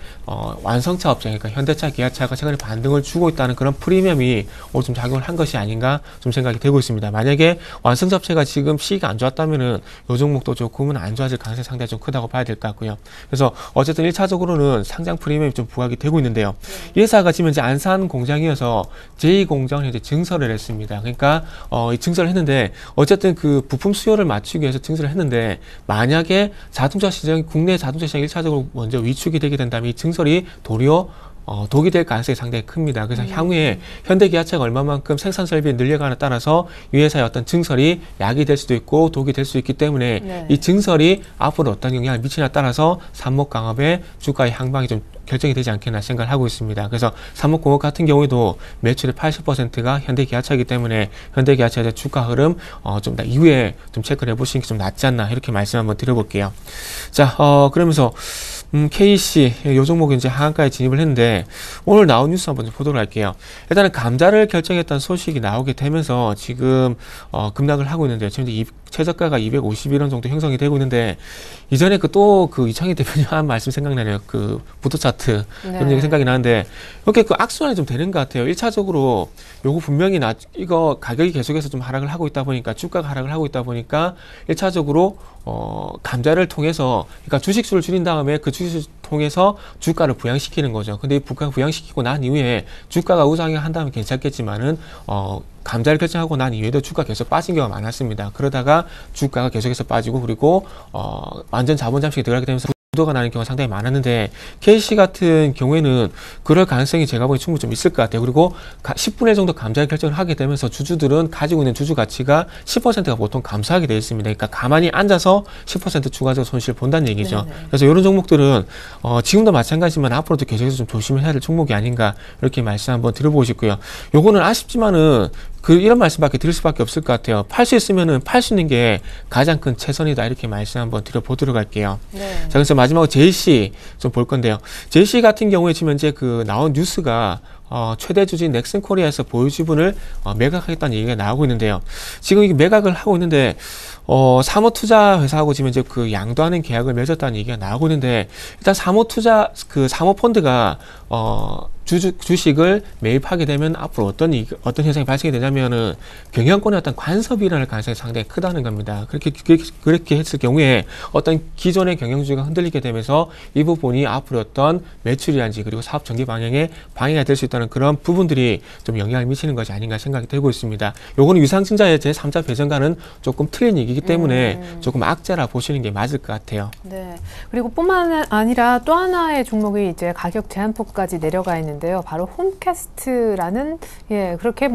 완성차 업체, 그러니까 현대차, 기아차가 최근에 반등을 주고 있다는 그런 프리미엄이 오늘 좀 작용을 한 것이 아닌가 좀 생각이 되고 있습니다. 만약에 완성차 업체가 지금 시기가 안 좋았다면은 이 종목도 조금은 안 좋아질 가능성이 상당히 좀 크다고 봐야 될 것 같고요. 그래서 어쨌든 1차적으로는 상장 프리미엄이 좀 부각이 되고 있는데요. 이 회사가 지금 현재 안산 공장이어서 제2공장을 현재 증설을 했습니다. 그러니까 이 증설을 했는데 어쨌든 그 부품 수요를 맞추기 위해서 증설을 했는데, 만약에 국내 자동차 시장이 1차적으로 먼저 위축이 되게 된다면 이 증설이 도리어 독이 될 가능성이 상당히 큽니다. 그래서 향후에 현대기아차가 얼마만큼 생산 설비를 늘려가느냐에 따라서 이 회사의 어떤 증설이 약이 될 수도 있고 독이 될 수 있기 때문에 네. 이 증설이 앞으로 어떤 영향을 미치냐에 따라서 삼목강업의 주가의 향방이 좀 결정이 되지 않겠나 생각을 하고 있습니다. 그래서 삼목공업 같은 경우에도 매출의 80%가 현대기아차이기 때문에 현대기아차의 주가 흐름 좀 더 이후에 좀 체크를 해보시는 게 좀 낫지 않나 이렇게 말씀 한번 드려볼게요. 자, 그러면서 KC 요 종목은 이제 하한가에 진입을 했는데 오늘 나온 뉴스 한번 좀 보도록 할게요. 일단은 감자를 결정했다는 소식이 나오게 되면서 지금 급락을 하고 있는데 지금 최저가가 251원 정도 형성이 되고 있는데 이전에 또 이창희 대표님 한 말씀 생각나네요. 부도 차트 그런 얘기 생각이 나는데 이렇게 악순환이 좀 되는 것 같아요. 1차적으로 요거 분명히 이거 가격이 계속해서 좀 하락을 하고 있다 보니까 주가가 하락을 하고 있다 보니까 1차적으로 감자를 통해서 그러니까 주식수를 줄인 다음에 그 주식수를 통해서 주가를 부양시키는 거죠. 근데 이 부양시키고 난 이후에 주가가 우상향한다면 괜찮겠지만은 감자를 결정하고 난 이후에도 주가 계속 빠진 경우가 많았습니다. 그러다가 주가가 계속해서 빠지고 그리고 완전 자본 잠식에 들어가게 되면서 부도가 나는 경우가 상당히 많았는데 KC 같은 경우에는 그럴 가능성이 제가 보기엔 충분히 좀 있을 것 같아요. 그리고 10분의 1 정도 감자 결정을 하게 되면서 주주들은 가지고 있는 주주 가치가 10%가 보통 감소하게 되어 있습니다. 그러니까 가만히 앉아서 10% 추가적으로 손실을 본다는 얘기죠. 네네. 그래서 이런 종목들은 지금도 마찬가지지만 앞으로도 계속해서 좀 조심해야 될 종목이 아닌가 이렇게 말씀 한번 드려보고 싶고요. 요거는 아쉽지만은 이런 말씀밖에 드릴 수밖에 없을 것 같아요. 팔 수 있으면은 팔 수 있는 게 가장 큰 최선이다 이렇게 말씀 한번 드려보도록 할게요. 네. 자, 그래서 마지막으로 JC 좀 볼 건데요. JC 같은 경우에 지금 현재 나온 뉴스가 최대 주주인 넥슨코리아에서 보유 지분을 매각하겠다는 얘기가 나오고 있는데요. 지금 이게 매각을 하고 있는데 사모투자 회사하고 지금 이제 양도하는 계약을 맺었다는 얘기가 나오고 있는데 일단 사모투자 사모펀드가 주식을 매입하게 되면 앞으로 어떤 현상이 발생이 되냐면은 경영권의 어떤 간섭이 일어날 가능성이 상당히 크다는 겁니다. 그렇게 했을 경우에 어떤 기존의 경영주가 흔들리게 되면서 이 부분이 앞으로 어떤 매출이란지 그리고 사업 전개 방향에 방해가 될 수 있다는 그런 부분들이 좀 영향을 미치는 것이 아닌가 생각이 들고 있습니다. 요거는 유상증자의 제3자 배정과는 조금 틀린 얘기이기 때문에 조금 악재라 보시는 게 맞을 것 같아요. 네. 그리고 뿐만 아니라 또 하나의 종목이 이제 가격 제한폭까지 내려가 있는데요. 바로 홈캐스트라는 그렇게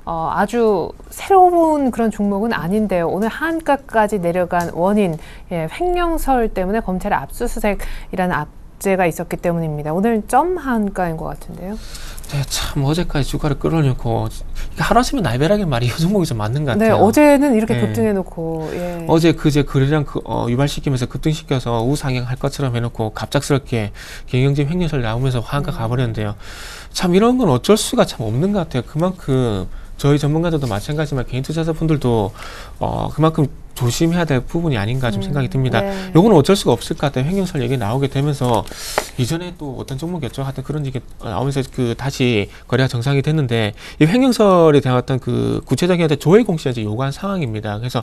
아주 새로운 그런 종목은 아닌데요. 오늘 하한가까지 내려간 원인 횡령설 때문에 검찰의 압수수색이라는 압제가 있었기 때문입니다. 오늘 점 하한가인 것 같은데요. 네, 참 어제까지 주가를 끌어내고 하루아침에 날벼락의 말이 이 종목이 좀 맞는 것 같아요. 네, 어제는 이렇게 급등해놓고 어제 그제 거래량 유발시키면서 급등시켜서 우상향할 것처럼 해놓고 갑작스럽게 경영진 횡령설 나오면서 하한가 가버렸는데요. 참 이런 건 어쩔 수가 참 없는 것 같아요. 그만큼 저희 전문가들도 마찬가지지만 개인 투자자분들도 그만큼 조심해야 될 부분이 아닌가 좀 생각이 듭니다. 네. 요거는 어쩔 수가 없을 것 같아요. 횡령설 얘기 나오게 되면서 이전에 또 어떤 종목이었죠? 하여튼 그런 얘기 나오면서 다시 거래가 정상이 됐는데 이 횡령설에 대한 어떤 구체적인 조회 공시가 이제 요구한 상황입니다. 그래서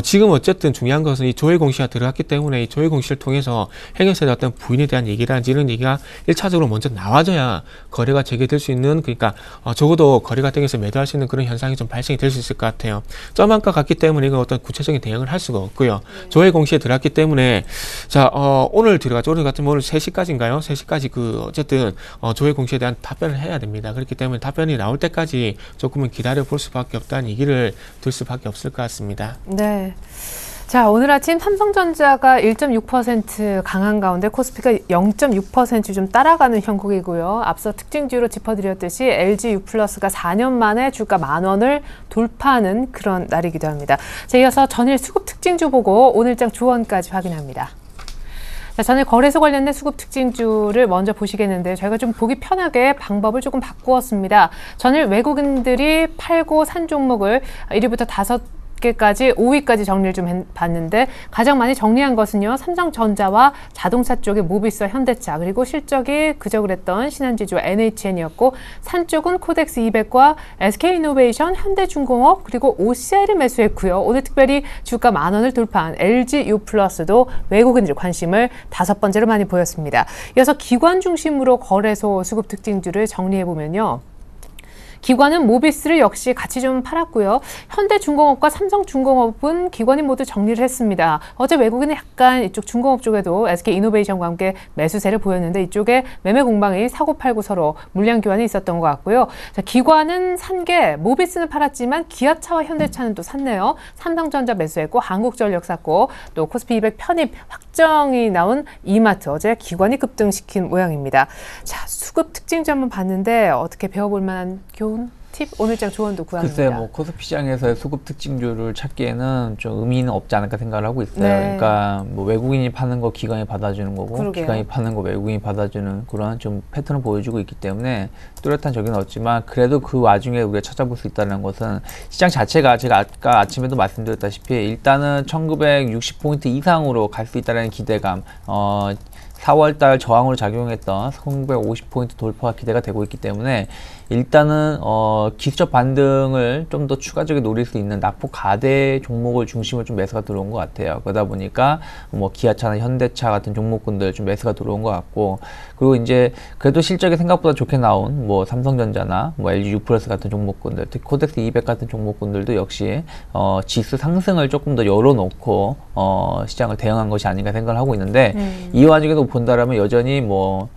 지금 어쨌든 중요한 것은 이 조회 공시가 들어갔기 때문에 이 조회 공시를 통해서 횡령설의 어떤 부인에 대한 얘기라든지 이런 얘기가 1차적으로 먼저 나와줘야 거래가 재개될 수 있는 그러니까 적어도 거래가 되면서 매도할 수 있는 그런 현상이 좀 발생이 될 수 있을 것 같아요. 점한가 같기 때문에 이건 어떤 구체적인 대응을 할 수가 없고요. 조회 공시에 들어갔기 때문에 자 오늘 들어갔죠. 오늘 같은 오늘 3시까지인가요? 3시까지 어쨌든 조회 공시에 대한 답변을 해야 됩니다. 그렇기 때문에 답변이 나올 때까지 조금은 기다려 볼 수밖에 없다는 얘기를 들 수밖에 없을 것 같습니다. 네. 자, 오늘 아침 삼성전자가 1.6% 강한 가운데 코스피가 0.6% 좀 따라가는 형국이고요. 앞서 특징주로 짚어드렸듯이 LG유플러스가 4년 만에 주가 10,000원을 돌파하는 그런 날이기도 합니다. 자, 이어서 전일 수급 특징주 보고 오늘장 조언까지 확인합니다. 자, 전일 거래소 관련된 수급 특징주를 먼저 보시겠는데 저희가 좀 보기 편하게 방법을 조금 바꾸었습니다. 전일 외국인들이 팔고 산 종목을 1위부터 5개까지 5위까지 정리를 좀 해봤는데 가장 많이 정리한 것은요. 삼성전자와 자동차 쪽의 모비스와 현대차 그리고 실적이 그저 그랬던 신한지주와 NHN이었고 산 쪽은 코덱스 200과 SK이노베이션, 현대중공업 그리고 OCI를 매수했고요. 오늘 특별히 주가 10,000원을 돌파한 LG유플러스도 외국인들 관심을 5번째로 많이 보였습니다. 이어서 기관 중심으로 거래소 수급 특징주를 정리해보면요. 기관은 모비스를 역시 같이 좀 팔았고요. 현대중공업과 삼성중공업은 기관이 모두 정리를 했습니다. 어제 외국인은 약간 이쪽 중공업 쪽에도 SK이노베이션과 함께 매수세를 보였는데 이쪽에 매매 공방이 사고팔고 서로 물량 교환이 있었던 것 같고요. 자, 기관은 산 게 모비스는 팔았지만 기아차와 현대차는 또 샀네요. 삼성전자 매수했고 한국전력 샀고 또 코스피 200 편입 확정이 나온 이마트 어제 기관이 급등시킨 모양입니다. 자, 수급 특징주 한번 봤는데 어떻게 배워볼 만한 교훈? 팁, 오늘장 조언도 구합니다. 글쎄, 뭐 코스피 시장에서의 수급 특징주를 찾기에는 좀 의미는 없지 않을까 생각을 하고 있어요. 네. 그러니까 뭐 외국인이 파는 거 기관이 받아주는 거고, 그러게요. 기관이 파는 거 외국인이 받아주는 그런 좀 패턴을 보여주고 있기 때문에 뚜렷한 적은 없지만 그래도 그 와중에 우리가 찾아볼 수 있다는 것은 시장 자체가 제가 아까 아침에도 말씀드렸다시피 일단은 1960포인트 이상으로 갈 수 있다는 기대감, 4월달 저항으로 작용했던 1950포인트 돌파가 기대가 되고 있기 때문에 일단은 기술적 반등을 좀 더 추가적으로 노릴 수 있는 낙폭 가대 종목을 중심으로 좀 매수가 들어온 것 같아요. 그러다 보니까 뭐 기아차나 현대차 같은 종목군들 좀 매수가 들어온 것 같고, 그리고 이제 그래도 실적이 생각보다 좋게 나온 뭐 삼성전자나 뭐 LG U+ 같은 종목군들, 특히 코덱스 200 같은 종목군들도 역시 지수 상승을 조금 더 열어놓고 시장을 대응한 것이 아닌가 생각을 하고 있는데 이 와중에도 본다라면 여전히 뭐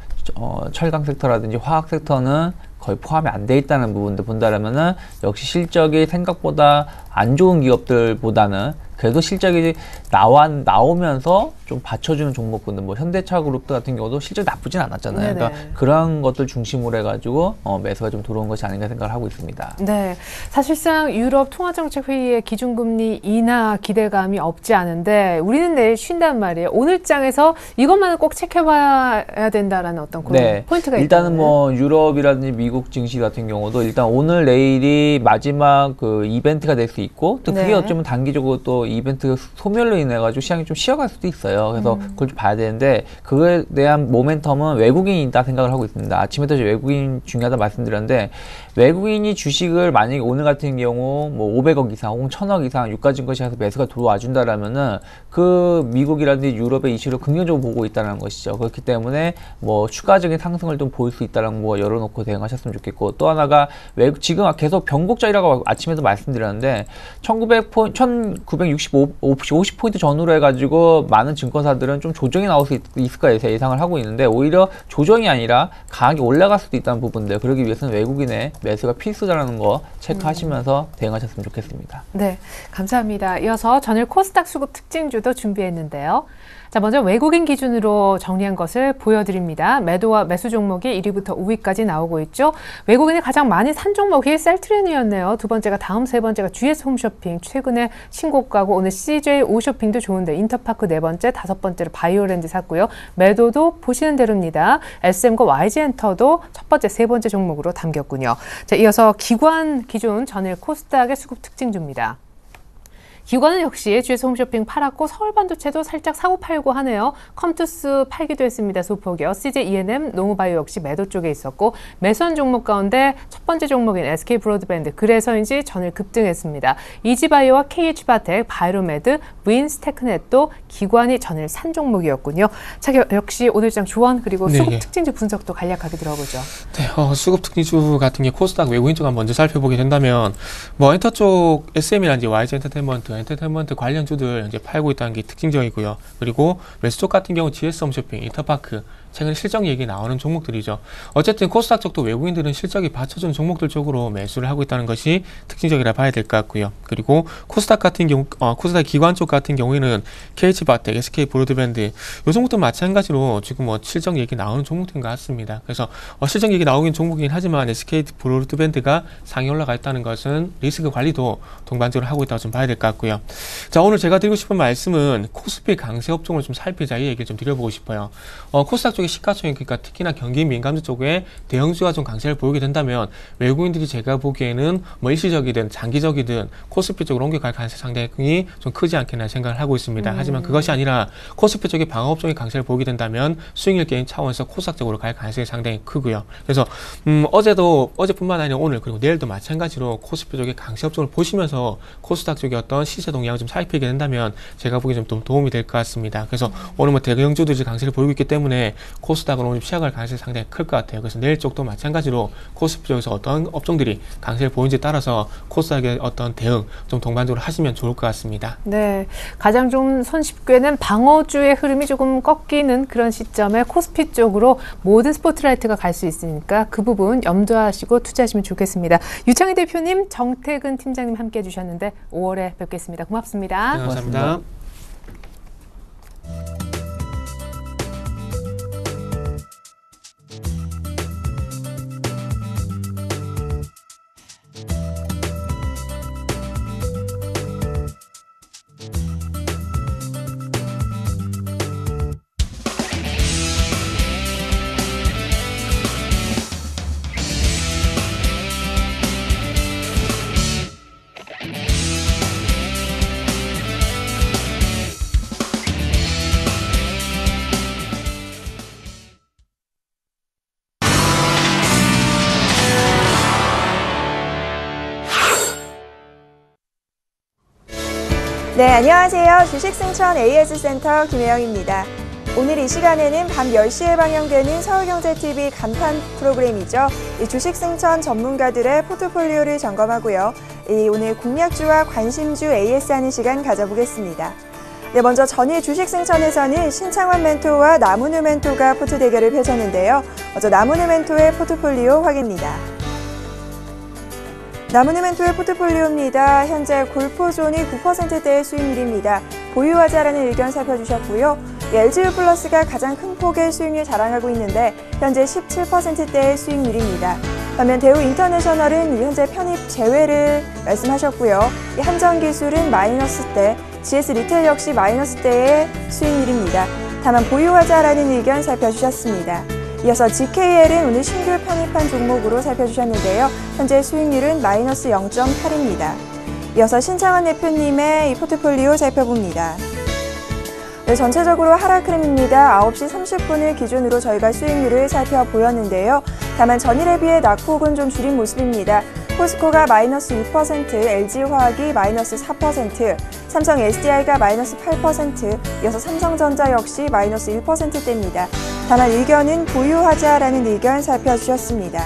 철강 섹터라든지 화학 섹터는 거의 포함이 안 돼 있다는 부분들 본다라면은 역시 실적이 생각보다 안 좋은 기업들보다는 그래도 실적이 나오면서 좀 받쳐주는 종목군들, 뭐 현대차 그룹 같은 경우도 실적이 나쁘진 않았잖아요. 네네. 그러니까 그런 것들 중심으로 해가지고 매수가 좀 들어온 것이 아닌가 생각을 하고 있습니다. 네, 사실상 유럽 통화정책회의의 기준금리 인하 기대감이 없지 않은데 우리는 내일 쉰단 말이에요. 오늘 장에서 이것만은 꼭 체크해봐야 된다라는 어떤 그런 네, 포인트가 일단은 있다는. 뭐 유럽이라든지 미국 증시 같은 경우도 일단 오늘 내일이 마지막 그 이벤트가 될 수 있고 또 그게 네. 어쩌면 단기적으로 또 이벤트 소멸로 인해 가지고 시장이 좀 쉬어갈 수도 있어요. 그래서 그걸 좀 봐야 되는데 그거에 대한 모멘텀은 외국인이 있다 생각을 하고 있습니다. 아침에도 외국인 중요하다 말씀드렸는데 외국인이 주식을 만약에 오늘 같은 경우 뭐 500억 이상 혹은 1000억 이상 유가증권시장에서 매수가 들어와 준다라면은 그 미국이라든지 유럽의 이슈를 긍정적으로 보고 있다는 것이죠. 그렇기 때문에 뭐 추가적인 상승을 좀 보일 수 있다는 거 열어놓고 대응하셨으면 좋겠고, 또 하나가 지금 계속 변곡자리라고 아침에도 말씀드렸는데 1950포인트 전후로 해가지고 많은 증권사들은 좀 조정이 나올 수 있을까 해서 예상을 하고 있는데 오히려 조정이 아니라 강하게 올라갈 수도 있다는 부분들, 그러기 위해서는 외국인의 매수가 필수다라는 거 체크하시면서 대응하셨으면 좋겠습니다. 네, 감사합니다. 이어서 전일 코스닥 수급 특징주도 준비했는데요. 자, 먼저 외국인 기준으로 정리한 것을 보여드립니다. 매도와 매수 종목이 1위부터 5위까지 나오고 있죠. 외국인이 가장 많이 산 종목이 셀트리온이었네요. 두 번째가 다음, 세 번째가 GS 홈쇼핑, 최근에 신고가고 오늘 CJ 오쇼핑도 좋은데 인터파크 네 번째, 다섯 번째로 바이오랜드 샀고요. 매도도 보시는 대로입니다. SM과 YG엔터도 첫 번째, 세 번째 종목으로 담겼군요. 자, 이어서 기관 기준 전일 코스닥의 수급 특징주입니다. 기관은 역시 GS 홈쇼핑 팔았고 서울반도체도 살짝 사고 팔고 하네요. 컴투스 팔기도 했습니다. 소폭이요. CJ E&M, 농우바이오 역시 매도 쪽에 있었고 매수한 종목 가운데 첫 번째 종목인 SK 브로드밴드, 그래서인지 전일 급등했습니다. 이지바이오와 KH바텍, 바이로메드, 윈스테크넷도 기관이 전일 산 종목이었군요. 자, 역시 오늘장 조언 그리고 수급 특징주 분석도 간략하게 들어보죠. 네, 수급 특징주 같은 게 코스닥 외국인 쪽 먼저 살펴보게 된다면 뭐 엔터 쪽 SM이라든지 YG 엔터테인먼트 관련주들 이제 팔고 있다는 게 특징적이고요. 그리고 매수 쪽 같은 경우 GS 홈쇼핑, 인터파크, 최근에 실적 얘기 나오는 종목들이죠. 어쨌든 코스닥 쪽도 외국인들은 실적이 받쳐준 종목들 쪽으로 매수를 하고 있다는 것이 특징적이라 봐야 될 것 같고요. 그리고 코스닥 같은 경우, 코스닥 기관 쪽 같은 경우에는 KH바텍, SK 브로드밴드 이 종목도 마찬가지로 지금 뭐 실적 얘기 나오는 종목들인 것 같습니다. 그래서 실적 얘기 나오긴 종목이긴 하지만 SK 브로드밴드가 상위 올라가 있다는 것은 리스크 관리도 동반적으로 하고 있다고 좀 봐야 될 것 같고요. 자, 오늘 제가 드리고 싶은 말씀은 코스피 강세 업종을 좀 살피자 이 얘기를 좀 드려보고 싶어요. 코스닥 쪽에 시가총액, 그러니까 특히나 경기 민감주 쪽에 대형주가 좀 강세를 보이게 된다면 외국인들이 제가 보기에는 뭐 일시적이든 장기적이든 코스피 쪽으로 옮겨갈 가능성이 상당히 좀 크지 않겠나 생각을 하고 있습니다. 하지만 그것이 아니라 코스피 쪽에 방어업 쪽에 강세를 보이게 된다면 수익률 게임 차원에서 코스닥 쪽으로 갈 가능성이 상당히 크고요. 그래서 어제뿐만 아니라 오늘 그리고 내일도 마찬가지로 코스피 쪽에 강세 업종을 보시면서 코스닥 쪽의 어떤 시세 동향을 좀 살피게 된다면 제가 보기에 좀 도움이 될 것 같습니다. 그래서 오늘 뭐 대형주들이 강세를 보이고 있기 때문에 코스닥은 오늘 시작할 가능성이 상당히 클 것 같아요. 그래서 내일 쪽도 마찬가지로 코스피 쪽에서 어떤 업종들이 강세를 보이는지에 따라서 코스닥의 어떤 대응 좀 동반적으로 하시면 좋을 것 같습니다. 네, 가장 좀 손쉽게는 방어주의 흐름이 조금 꺾이는 그런 시점에 코스피 쪽으로 모든 스포트라이트가 갈 수 있으니까 그 부분 염두하시고 투자하시면 좋겠습니다. 유창희 대표님, 정태근 팀장님 함께해 주셨는데 5월에 뵙겠습니다. 고맙습니다. 네, 감사합니다. 네, 안녕하세요. 주식승천 AS센터 김혜영입니다. 오늘 이 시간에는 밤 10시에 방영되는 서울경제TV 간판 프로그램이죠. 이 주식승천 전문가들의 포트폴리오를 점검하고요. 오늘 공략주와 관심주 AS 하는 시간 가져보겠습니다. 네, 먼저 전일 주식승천에서는 신창원 멘토와 나문우 멘토가 포트 대결을 펼쳤는데요. 먼저 나문우 멘토의 포트폴리오 확인입니다. 나문우 멘토의 포트폴리오입니다. 현재 골프존이 9%대의 수익률입니다. 보유하자라는 의견 살펴주셨고요. LGU 플러스가 가장 큰 폭의 수익률 자랑하고 있는데 현재 17%대의 수익률입니다. 반면 대우 인터내셔널은 현재 편입 제외를 말씀하셨고요. 한전기술은 마이너스대, GS 리테일 역시 마이너스대의 수익률입니다. 다만 보유하자라는 의견 살펴주셨습니다. 이어서 GKL은 오늘 신규 편입한 종목으로 살펴주셨는데요. 현재 수익률은 마이너스 0.8입니다. 이어서 신창원 대표님의 이 포트폴리오 살펴봅니다. 네, 전체적으로 하락 흐름입니다. 9시 30분을 기준으로 저희가 수익률을 살펴보였는데요. 다만 전일에 비해 낙폭은 좀 줄인 모습입니다. 포스코가 마이너스 6%, LG화학이 마이너스 4%, 삼성 SDI가 마이너스 8%, 이어서 삼성전자 역시 마이너스 1%대입니다. 다만 의견은 보유하자라는 의견 살펴주셨습니다.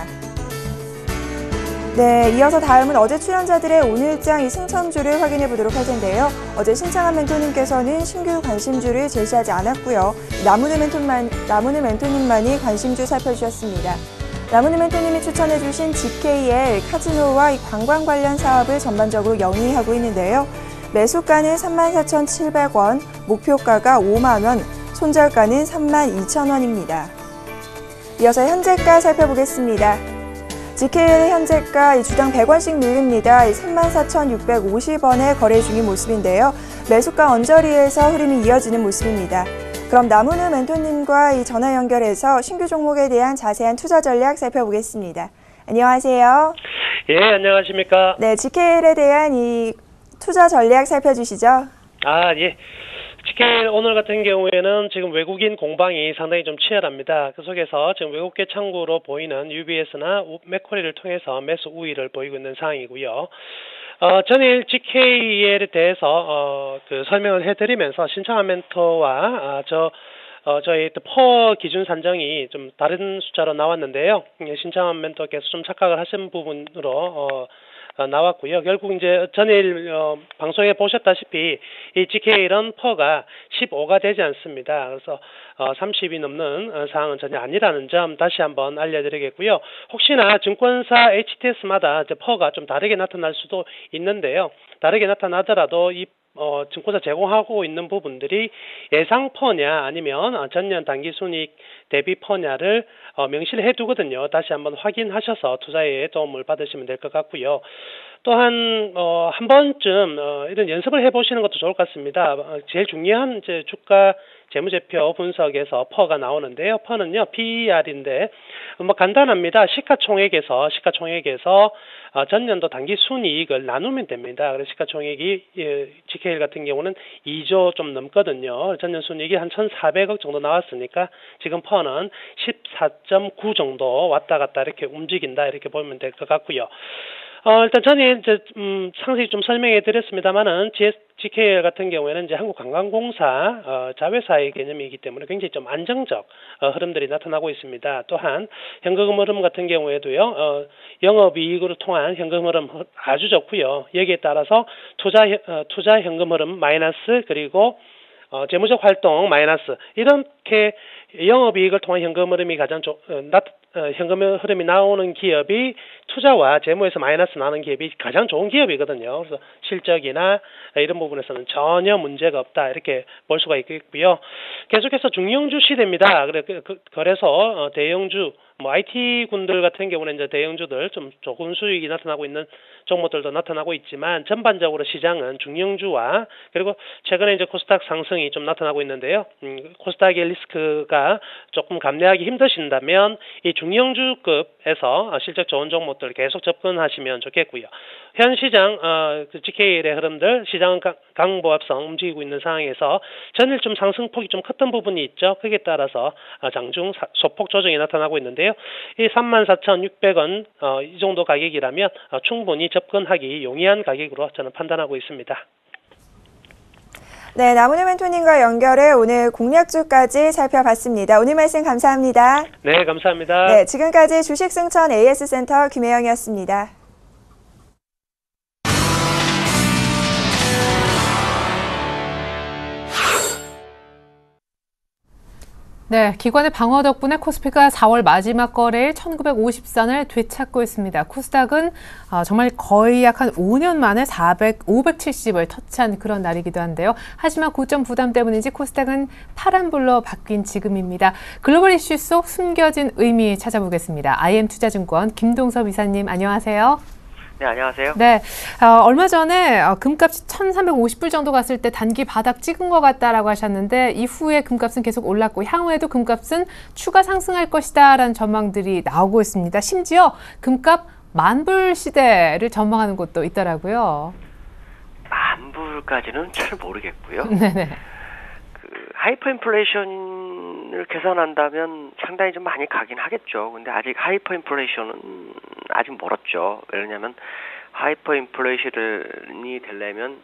네, 이어서 다음은 어제 출연자들의 오늘장 이 승천주를 확인해 보도록 할 텐데요. 어제 신창한 멘토님께서는 신규 관심주를 제시하지 않았고요. 나문우 멘토님만이 관심주 살펴주셨습니다. 나문우 멘토님이 추천해 주신 GKL, 카지노와 이 관광 관련 사업을 전반적으로 영위하고 있는데요. 매수가는 34,700원, 목표가가 5만 원, 손절가는 32,000원입니다. 이어서 현재가 살펴보겠습니다. GKL 현재가 주당 100원씩 밀립니다. 34,650원에 거래 중인 모습인데요. 매수가 언저리에서 흐름이 이어지는 모습입니다. 그럼 나문우 멘토님과 이 전화 연결해서 신규 종목에 대한 자세한 투자 전략 살펴보겠습니다. 안녕하세요. 예, 안녕하십니까. 네, GKL에 대한 이 투자 전략 살펴주시죠. 예. GKL 오늘 같은 경우에는 지금 외국인 공방이 상당히 좀 치열합니다. 그 속에서 지금 외국계 창구로 보이는 UBS나 맥쿼리를 통해서 매수 우위를 보이고 있는 상황이고요. 전일 GKL에 대해서 설명을 해드리면서 신창한 멘토와 저희 퍼 기준 산정이 좀 다른 숫자로 나왔는데요. 신창한 멘토께서 좀 착각을 하신 부분으로 나왔고요. 결국 이제 전일 방송에 보셨다시피 이 GKL은 퍼가 15가 되지 않습니다. 그래서 30이 넘는 사항은 전혀 아니라는 점 다시 한번 알려드리겠고요. 혹시나 증권사 HTS마다 이제 퍼가 좀 다르게 나타날 수도 있는데요. 다르게 나타나더라도 이 증권사 제공하고 있는 부분들이 예상 퍼냐 아니면 전년 당기순이익 대비 퍼냐를 명시를 해두거든요. 다시 한번 확인하셔서 투자에 도움을 받으시면 될 것 같고요. 또한 한 번쯤 이런 연습을 해보시는 것도 좋을 것 같습니다. 제일 중요한 이제 주가 재무제표 분석에서 퍼가 나오는데요. 퍼는요 PER인데 간단합니다. 시가총액에서 전년도 당기순이익을 나누면 됩니다. 그래서 시가총액이 GKL 같은 경우는 2조 좀 넘거든요. 전년 순이익이 한 1,400억 정도 나왔으니까 지금 퍼는 14.9 정도 왔다 갔다 이렇게 움직인다 이렇게 보면 될 것 같고요. 일단 저는 이제 상세히 좀 설명해 드렸습니다만은 GKL 같은 경우에는 이제 한국관광공사 자회사의 개념이기 때문에 굉장히 좀 안정적 흐름들이 나타나고 있습니다. 또한 현금 흐름 같은 경우에도요. 영업이익으로 통한 현금 흐름 아주 좋고요. 여기에 따라서 투자 현금 흐름 마이너스 그리고 재무적 활동 마이너스 이렇게 영업이익을 통한 현금 흐름이 가장 현금 흐름이 나오는 기업이 투자와 재무에서 마이너스 나는 기업이 가장 좋은 기업이거든요. 그래서 실적이나 이런 부분에서는 전혀 문제가 없다 이렇게 볼 수가 있겠고요. 계속해서 중형주 시대입니다. 그래서 대형주 IT 군들 같은 경우는 이제 대형주들 좀 좋은 수익이 나타나고 있는 종목들도 나타나고 있지만 전반적으로 시장은 중형주와 그리고 최근에 이제 코스닥 상승이 좀 나타나고 있는데요. 코스닥의 리스크가 조금 감내하기 힘드신다면 이 중형주급에서 실적 좋은 종목들 계속 접근하시면 좋겠고요. 현 시장 GKL의 흐름들 시장은 강보합성 움직이고 있는 상황에서 전일 좀 상승폭이 좀 컸던 부분이 있죠. 그에 따라서 장중 소폭 조정이 나타나고 있는데요. 이 34,600원 이 정도 가격이라면 충분히 접근하기 용이한 가격으로 저는 판단하고 있습니다. 네, 남은희 멘토님과 연결해 오늘 공략주까지 살펴봤습니다. 오늘 말씀 감사합니다. 네, 감사합니다. 네, 지금까지 주식승천 AS센터 김혜영이었습니다. 네, 기관의 방어 덕분에 코스피가 4월 마지막 거래일 1950선을 되찾고 있습니다. 코스닥은 정말 거의 약 한 5년 만에 570을 터치한 그런 날이기도 한데요. 하지만 고점 부담 때문인지 코스닥은 파란불로 바뀐 지금입니다. 글로벌 이슈 속 숨겨진 의미 찾아보겠습니다. IM투자증권 김동섭 이사님 안녕하세요. 네, 안녕하세요. 네, 얼마 전에 금값이 1,350불 정도 갔을 때 단기 바닥 찍은 것 같다라고 하셨는데 이후에 금값은 계속 올랐고 향후에도 금값은 추가 상승할 것이다라는 전망들이 나오고 있습니다. 심지어 금값 만불 시대를 전망하는 곳도 있더라고요. 만불까지는 잘 모르겠고요. 네네. 하이퍼 인플레이션을 계산한다면 상당히 좀 많이 가긴 하겠죠. 근데 아직 하이퍼 인플레이션은 아직 멀었죠. 왜냐하면 하이퍼 인플레이션이 되려면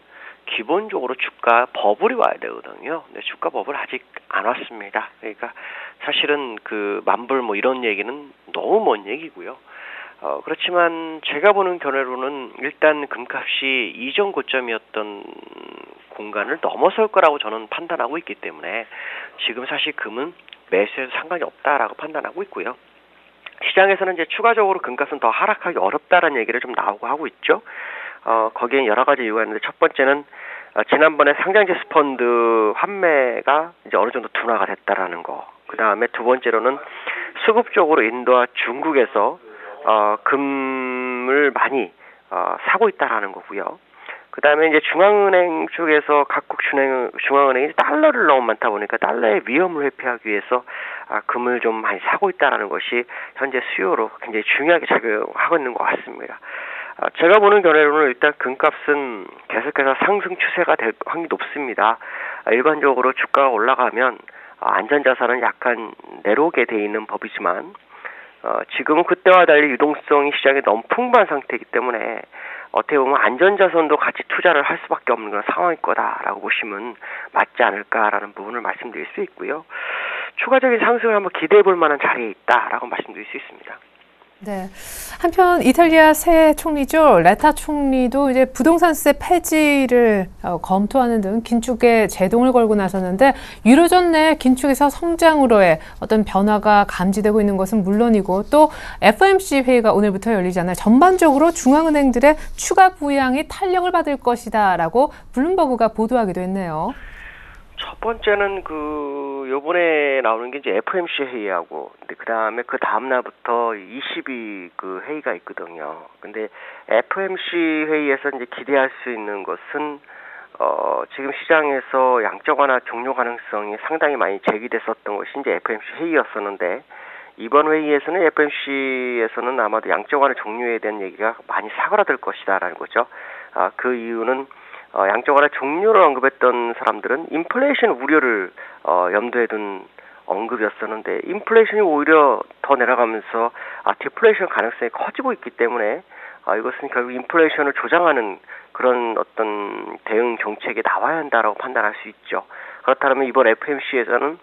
기본적으로 주가 버블이 와야 되거든요. 근데 주가 버블 아직 안 왔습니다. 그러니까 사실은 만불 이런 얘기는 너무 먼 얘기고요. 그렇지만 제가 보는 견해로는 일단 금값이 이전 고점이었던 공간을 넘어설 거라고 저는 판단하고 있기 때문에 지금 사실 금은 매수해도 상관이 없다라고 판단하고 있고요. 시장에서는 이제 추가적으로 금값은 더 하락하기 어렵다라는 얘기를 좀 나오고 하고 있죠. 거기엔 여러 가지 이유가 있는데 첫 번째는 지난번에 상장지수 펀드 환매가 이제 어느 정도 둔화가 됐다라는 거. 그 다음에 두 번째로는 수급적으로 인도와 중국에서 금을 많이 사고 있다라는 거고요. 그 다음에 이제 중앙은행 쪽에서 각국 중앙은행이 달러를 너무 많다 보니까 달러의 위험을 회피하기 위해서 금을 좀 많이 사고 있다라는 것이 현재 수요로 굉장히 중요하게 작용하고 있는 것 같습니다. 제가 보는 견해로는 일단 금값은 계속해서 상승 추세가 될 확률이 높습니다. 일반적으로 주가가 올라가면 안전자산은 약간 내려오게 돼 있는 법이지만 지금은 그때와 달리 유동성이 시장에 너무 풍부한 상태이기 때문에 어떻게 보면 안전자산도 같이 투자를 할 수밖에 없는 그런 상황일 거다라고 보시면 맞지 않을까라는 부분을 말씀드릴 수 있고요. 추가적인 상승을 한번 기대해 볼 만한 자리에 있다라고 말씀드릴 수 있습니다. 네. 한편 이탈리아 새 총리죠. 레타 총리도 이제 부동산세 폐지를 검토하는 등 긴축에 제동을 걸고 나섰는데 유로존 내 긴축에서 성장으로의 어떤 변화가 감지되고 있는 것은 물론이고 또 FOMC 회의가 오늘부터 열리잖아요. 전반적으로 중앙은행들의 추가 부양이 탄력을 받을 것이다라고 블룸버그가 보도하기도 했네요. 첫 번째는 요번에 나오는 게 이제 FOMC 회의하고, 근데 그 다음에 그 다음날부터 22 회의가 있거든요. 근데 FOMC 회의에서 이제 기대할 수 있는 것은, 지금 시장에서 양적 완화 종료 가능성이 상당히 많이 제기됐었던 것이 이제 FOMC 회의였었는데, 이번 회의에서는 FOMC에서는 아마도 양적 완화 종료에 대한 얘기가 많이 사그라들 것이다라는 거죠. 그 이유는 양적 완화 종료를 언급했던 사람들은 인플레이션 우려를 염두에 둔 언급이었었는데 인플레이션이 오히려 더 내려가면서 디플레이션 가능성이 커지고 있기 때문에 이것은 결국 인플레이션을 조장하는 그런 어떤 대응 정책이 나와야 한다라고 판단할 수 있죠. 그렇다면 이번 FOMC에서는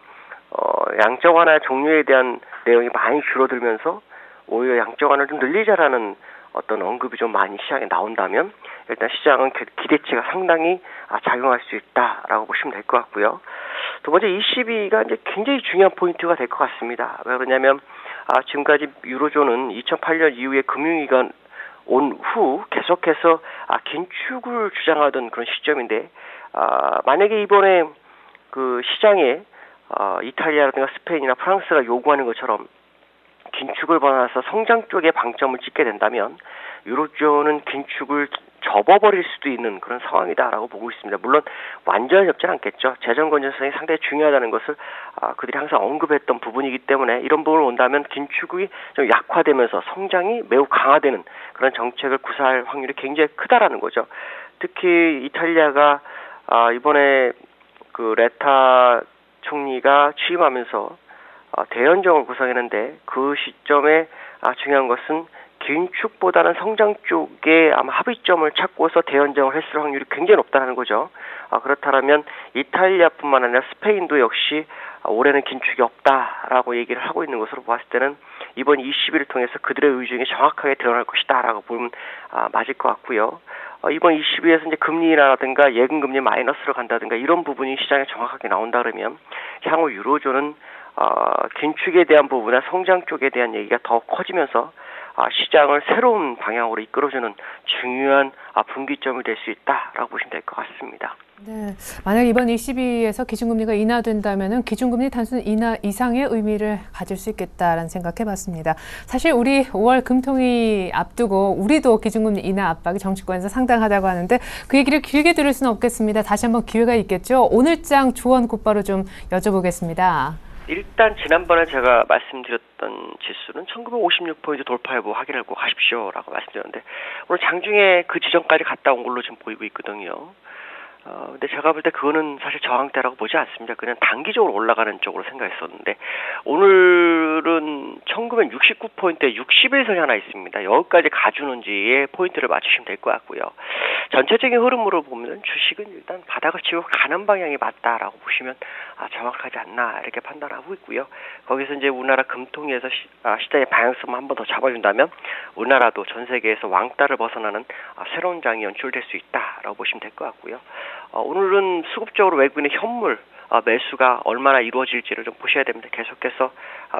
양적 완화 종료에 대한 내용이 많이 줄어들면서 오히려 양적 완화를 좀 늘리자라는 어떤 언급이 좀 많이 시장에 나온다면 일단 시장은 기대치가 상당히 작용할 수 있다라고 보시면 될 것 같고요. 두 번째 ECB가 이제 굉장히 중요한 포인트가 될 것 같습니다. 왜 그러냐면 지금까지 유로존은 2008년 이후에 금융위기가 온 후 계속해서 긴축을 주장하던 그런 시점인데 만약에 이번에 그 시장에 이탈리아라든가 스페인이나 프랑스가 요구하는 것처럼 긴축을 벗어나서 성장 쪽에 방점을 찍게 된다면 유로존은 긴축을 접어버릴 수도 있는 그런 상황이다라고 보고 있습니다. 물론 완전히 접지는 않겠죠. 재정 건전성이 상당히 중요하다는 것을 그들이 항상 언급했던 부분이기 때문에 이런 부분을 온다면 긴축이 좀 약화되면서 성장이 매우 강화되는 그런 정책을 구사할 확률이 굉장히 크다라는 거죠. 특히 이탈리아가 이번에 그 레타 총리가 취임하면서 대연정을 구성했는데 그 시점에 중요한 것은 긴축보다는 성장 쪽에 아마 합의점을 찾고서 대연정을 했을 확률이 굉장히 높다는 거죠. 그렇다면 이탈리아뿐만 아니라 스페인도 역시 올해는 긴축이 없다라고 얘기를 하고 있는 것으로 봤을 때는 이번 20일을 통해서 그들의 의중이 정확하게 드러날 것이다라고 보면 맞을 것 같고요. 이번 20일에서 이제 금리 인하라든가 예금 금리 마이너스로 간다든가 이런 부분이 시장에 정확하게 나온다 그러면 향후 유로존은 긴축에 대한 부분이나 성장 쪽에 대한 얘기가 더 커지면서 시장을 새로운 방향으로 이끌어주는 중요한 분기점이 될 수 있다라고 보시면 될 것 같습니다. 네, 만약 이번 ECB에서 기준금리가 인하된다면 기준금리 단순 인하 이상의 의미를 가질 수 있겠다라는 생각해봤습니다. 사실 우리 5월 금통위 앞두고 우리도 기준금리 인하 압박이 정치권에서 상당하다고 하는데 그 얘기를 길게 들을 수는 없겠습니다. 다시 한번 기회가 있겠죠. 오늘장 조언 곧바로 좀 여쭤보겠습니다. 일단 지난번에 제가 말씀드렸던 지수는 1956포인트 돌파 여부 확인을 꼭 하십시오라고 말씀드렸는데 오늘 장중에 그 지점까지 갔다 온 걸로 지금 보이고 있거든요. 근데 제가 볼 때 그거는 사실 저항대라고 보지 않습니다. 그냥 단기적으로 올라가는 쪽으로 생각했었는데 오늘은 1969포인트에 60일선이 하나 있습니다. 여기까지 가주는지에 포인트를 맞추시면 될 것 같고요. 전체적인 흐름으로 보면 주식은 일단 바닥을 치고 가는 방향이 맞다라고 보시면 정확하지 않나 이렇게 판단하고 있고요. 거기서 이제 우리나라 금통위에서 시장의 방향성을 한 번 더 잡아준다면 우리나라도 전 세계에서 왕따를 벗어나는 새로운 장이 연출될 수 있다라고 보시면 될 것 같고요. 오늘은 수급적으로 외국인의 현물 매수가 얼마나 이루어질지를 좀 보셔야 됩니다. 계속해서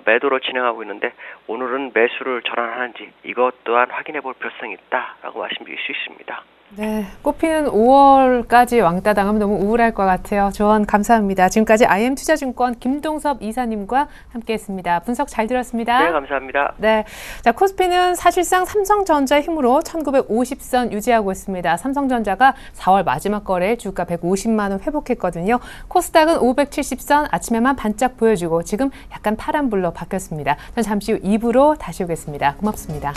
매도로 진행하고 있는데 오늘은 매수를 전환하는지 이것 또한 확인해 볼 필요성이 있다라고 말씀드릴 수 있습니다. 네, 꽃피는 5월까지 왕따 당하면 너무 우울할 것 같아요. 조언 감사합니다. 지금까지 IM투자증권 김동섭 이사님과 함께했습니다. 분석 잘 들었습니다. 네, 감사합니다. 네, 자 코스피는 사실상 삼성전자의 힘으로 1950선 유지하고 있습니다. 삼성전자가 4월 마지막 거래일 주가 150만 원 회복했거든요. 코스닥은 570선 아침에만 반짝 보여주고 지금 약간 파란불로 바뀌었습니다. 전 잠시 후 2부로 다시 오겠습니다. 고맙습니다.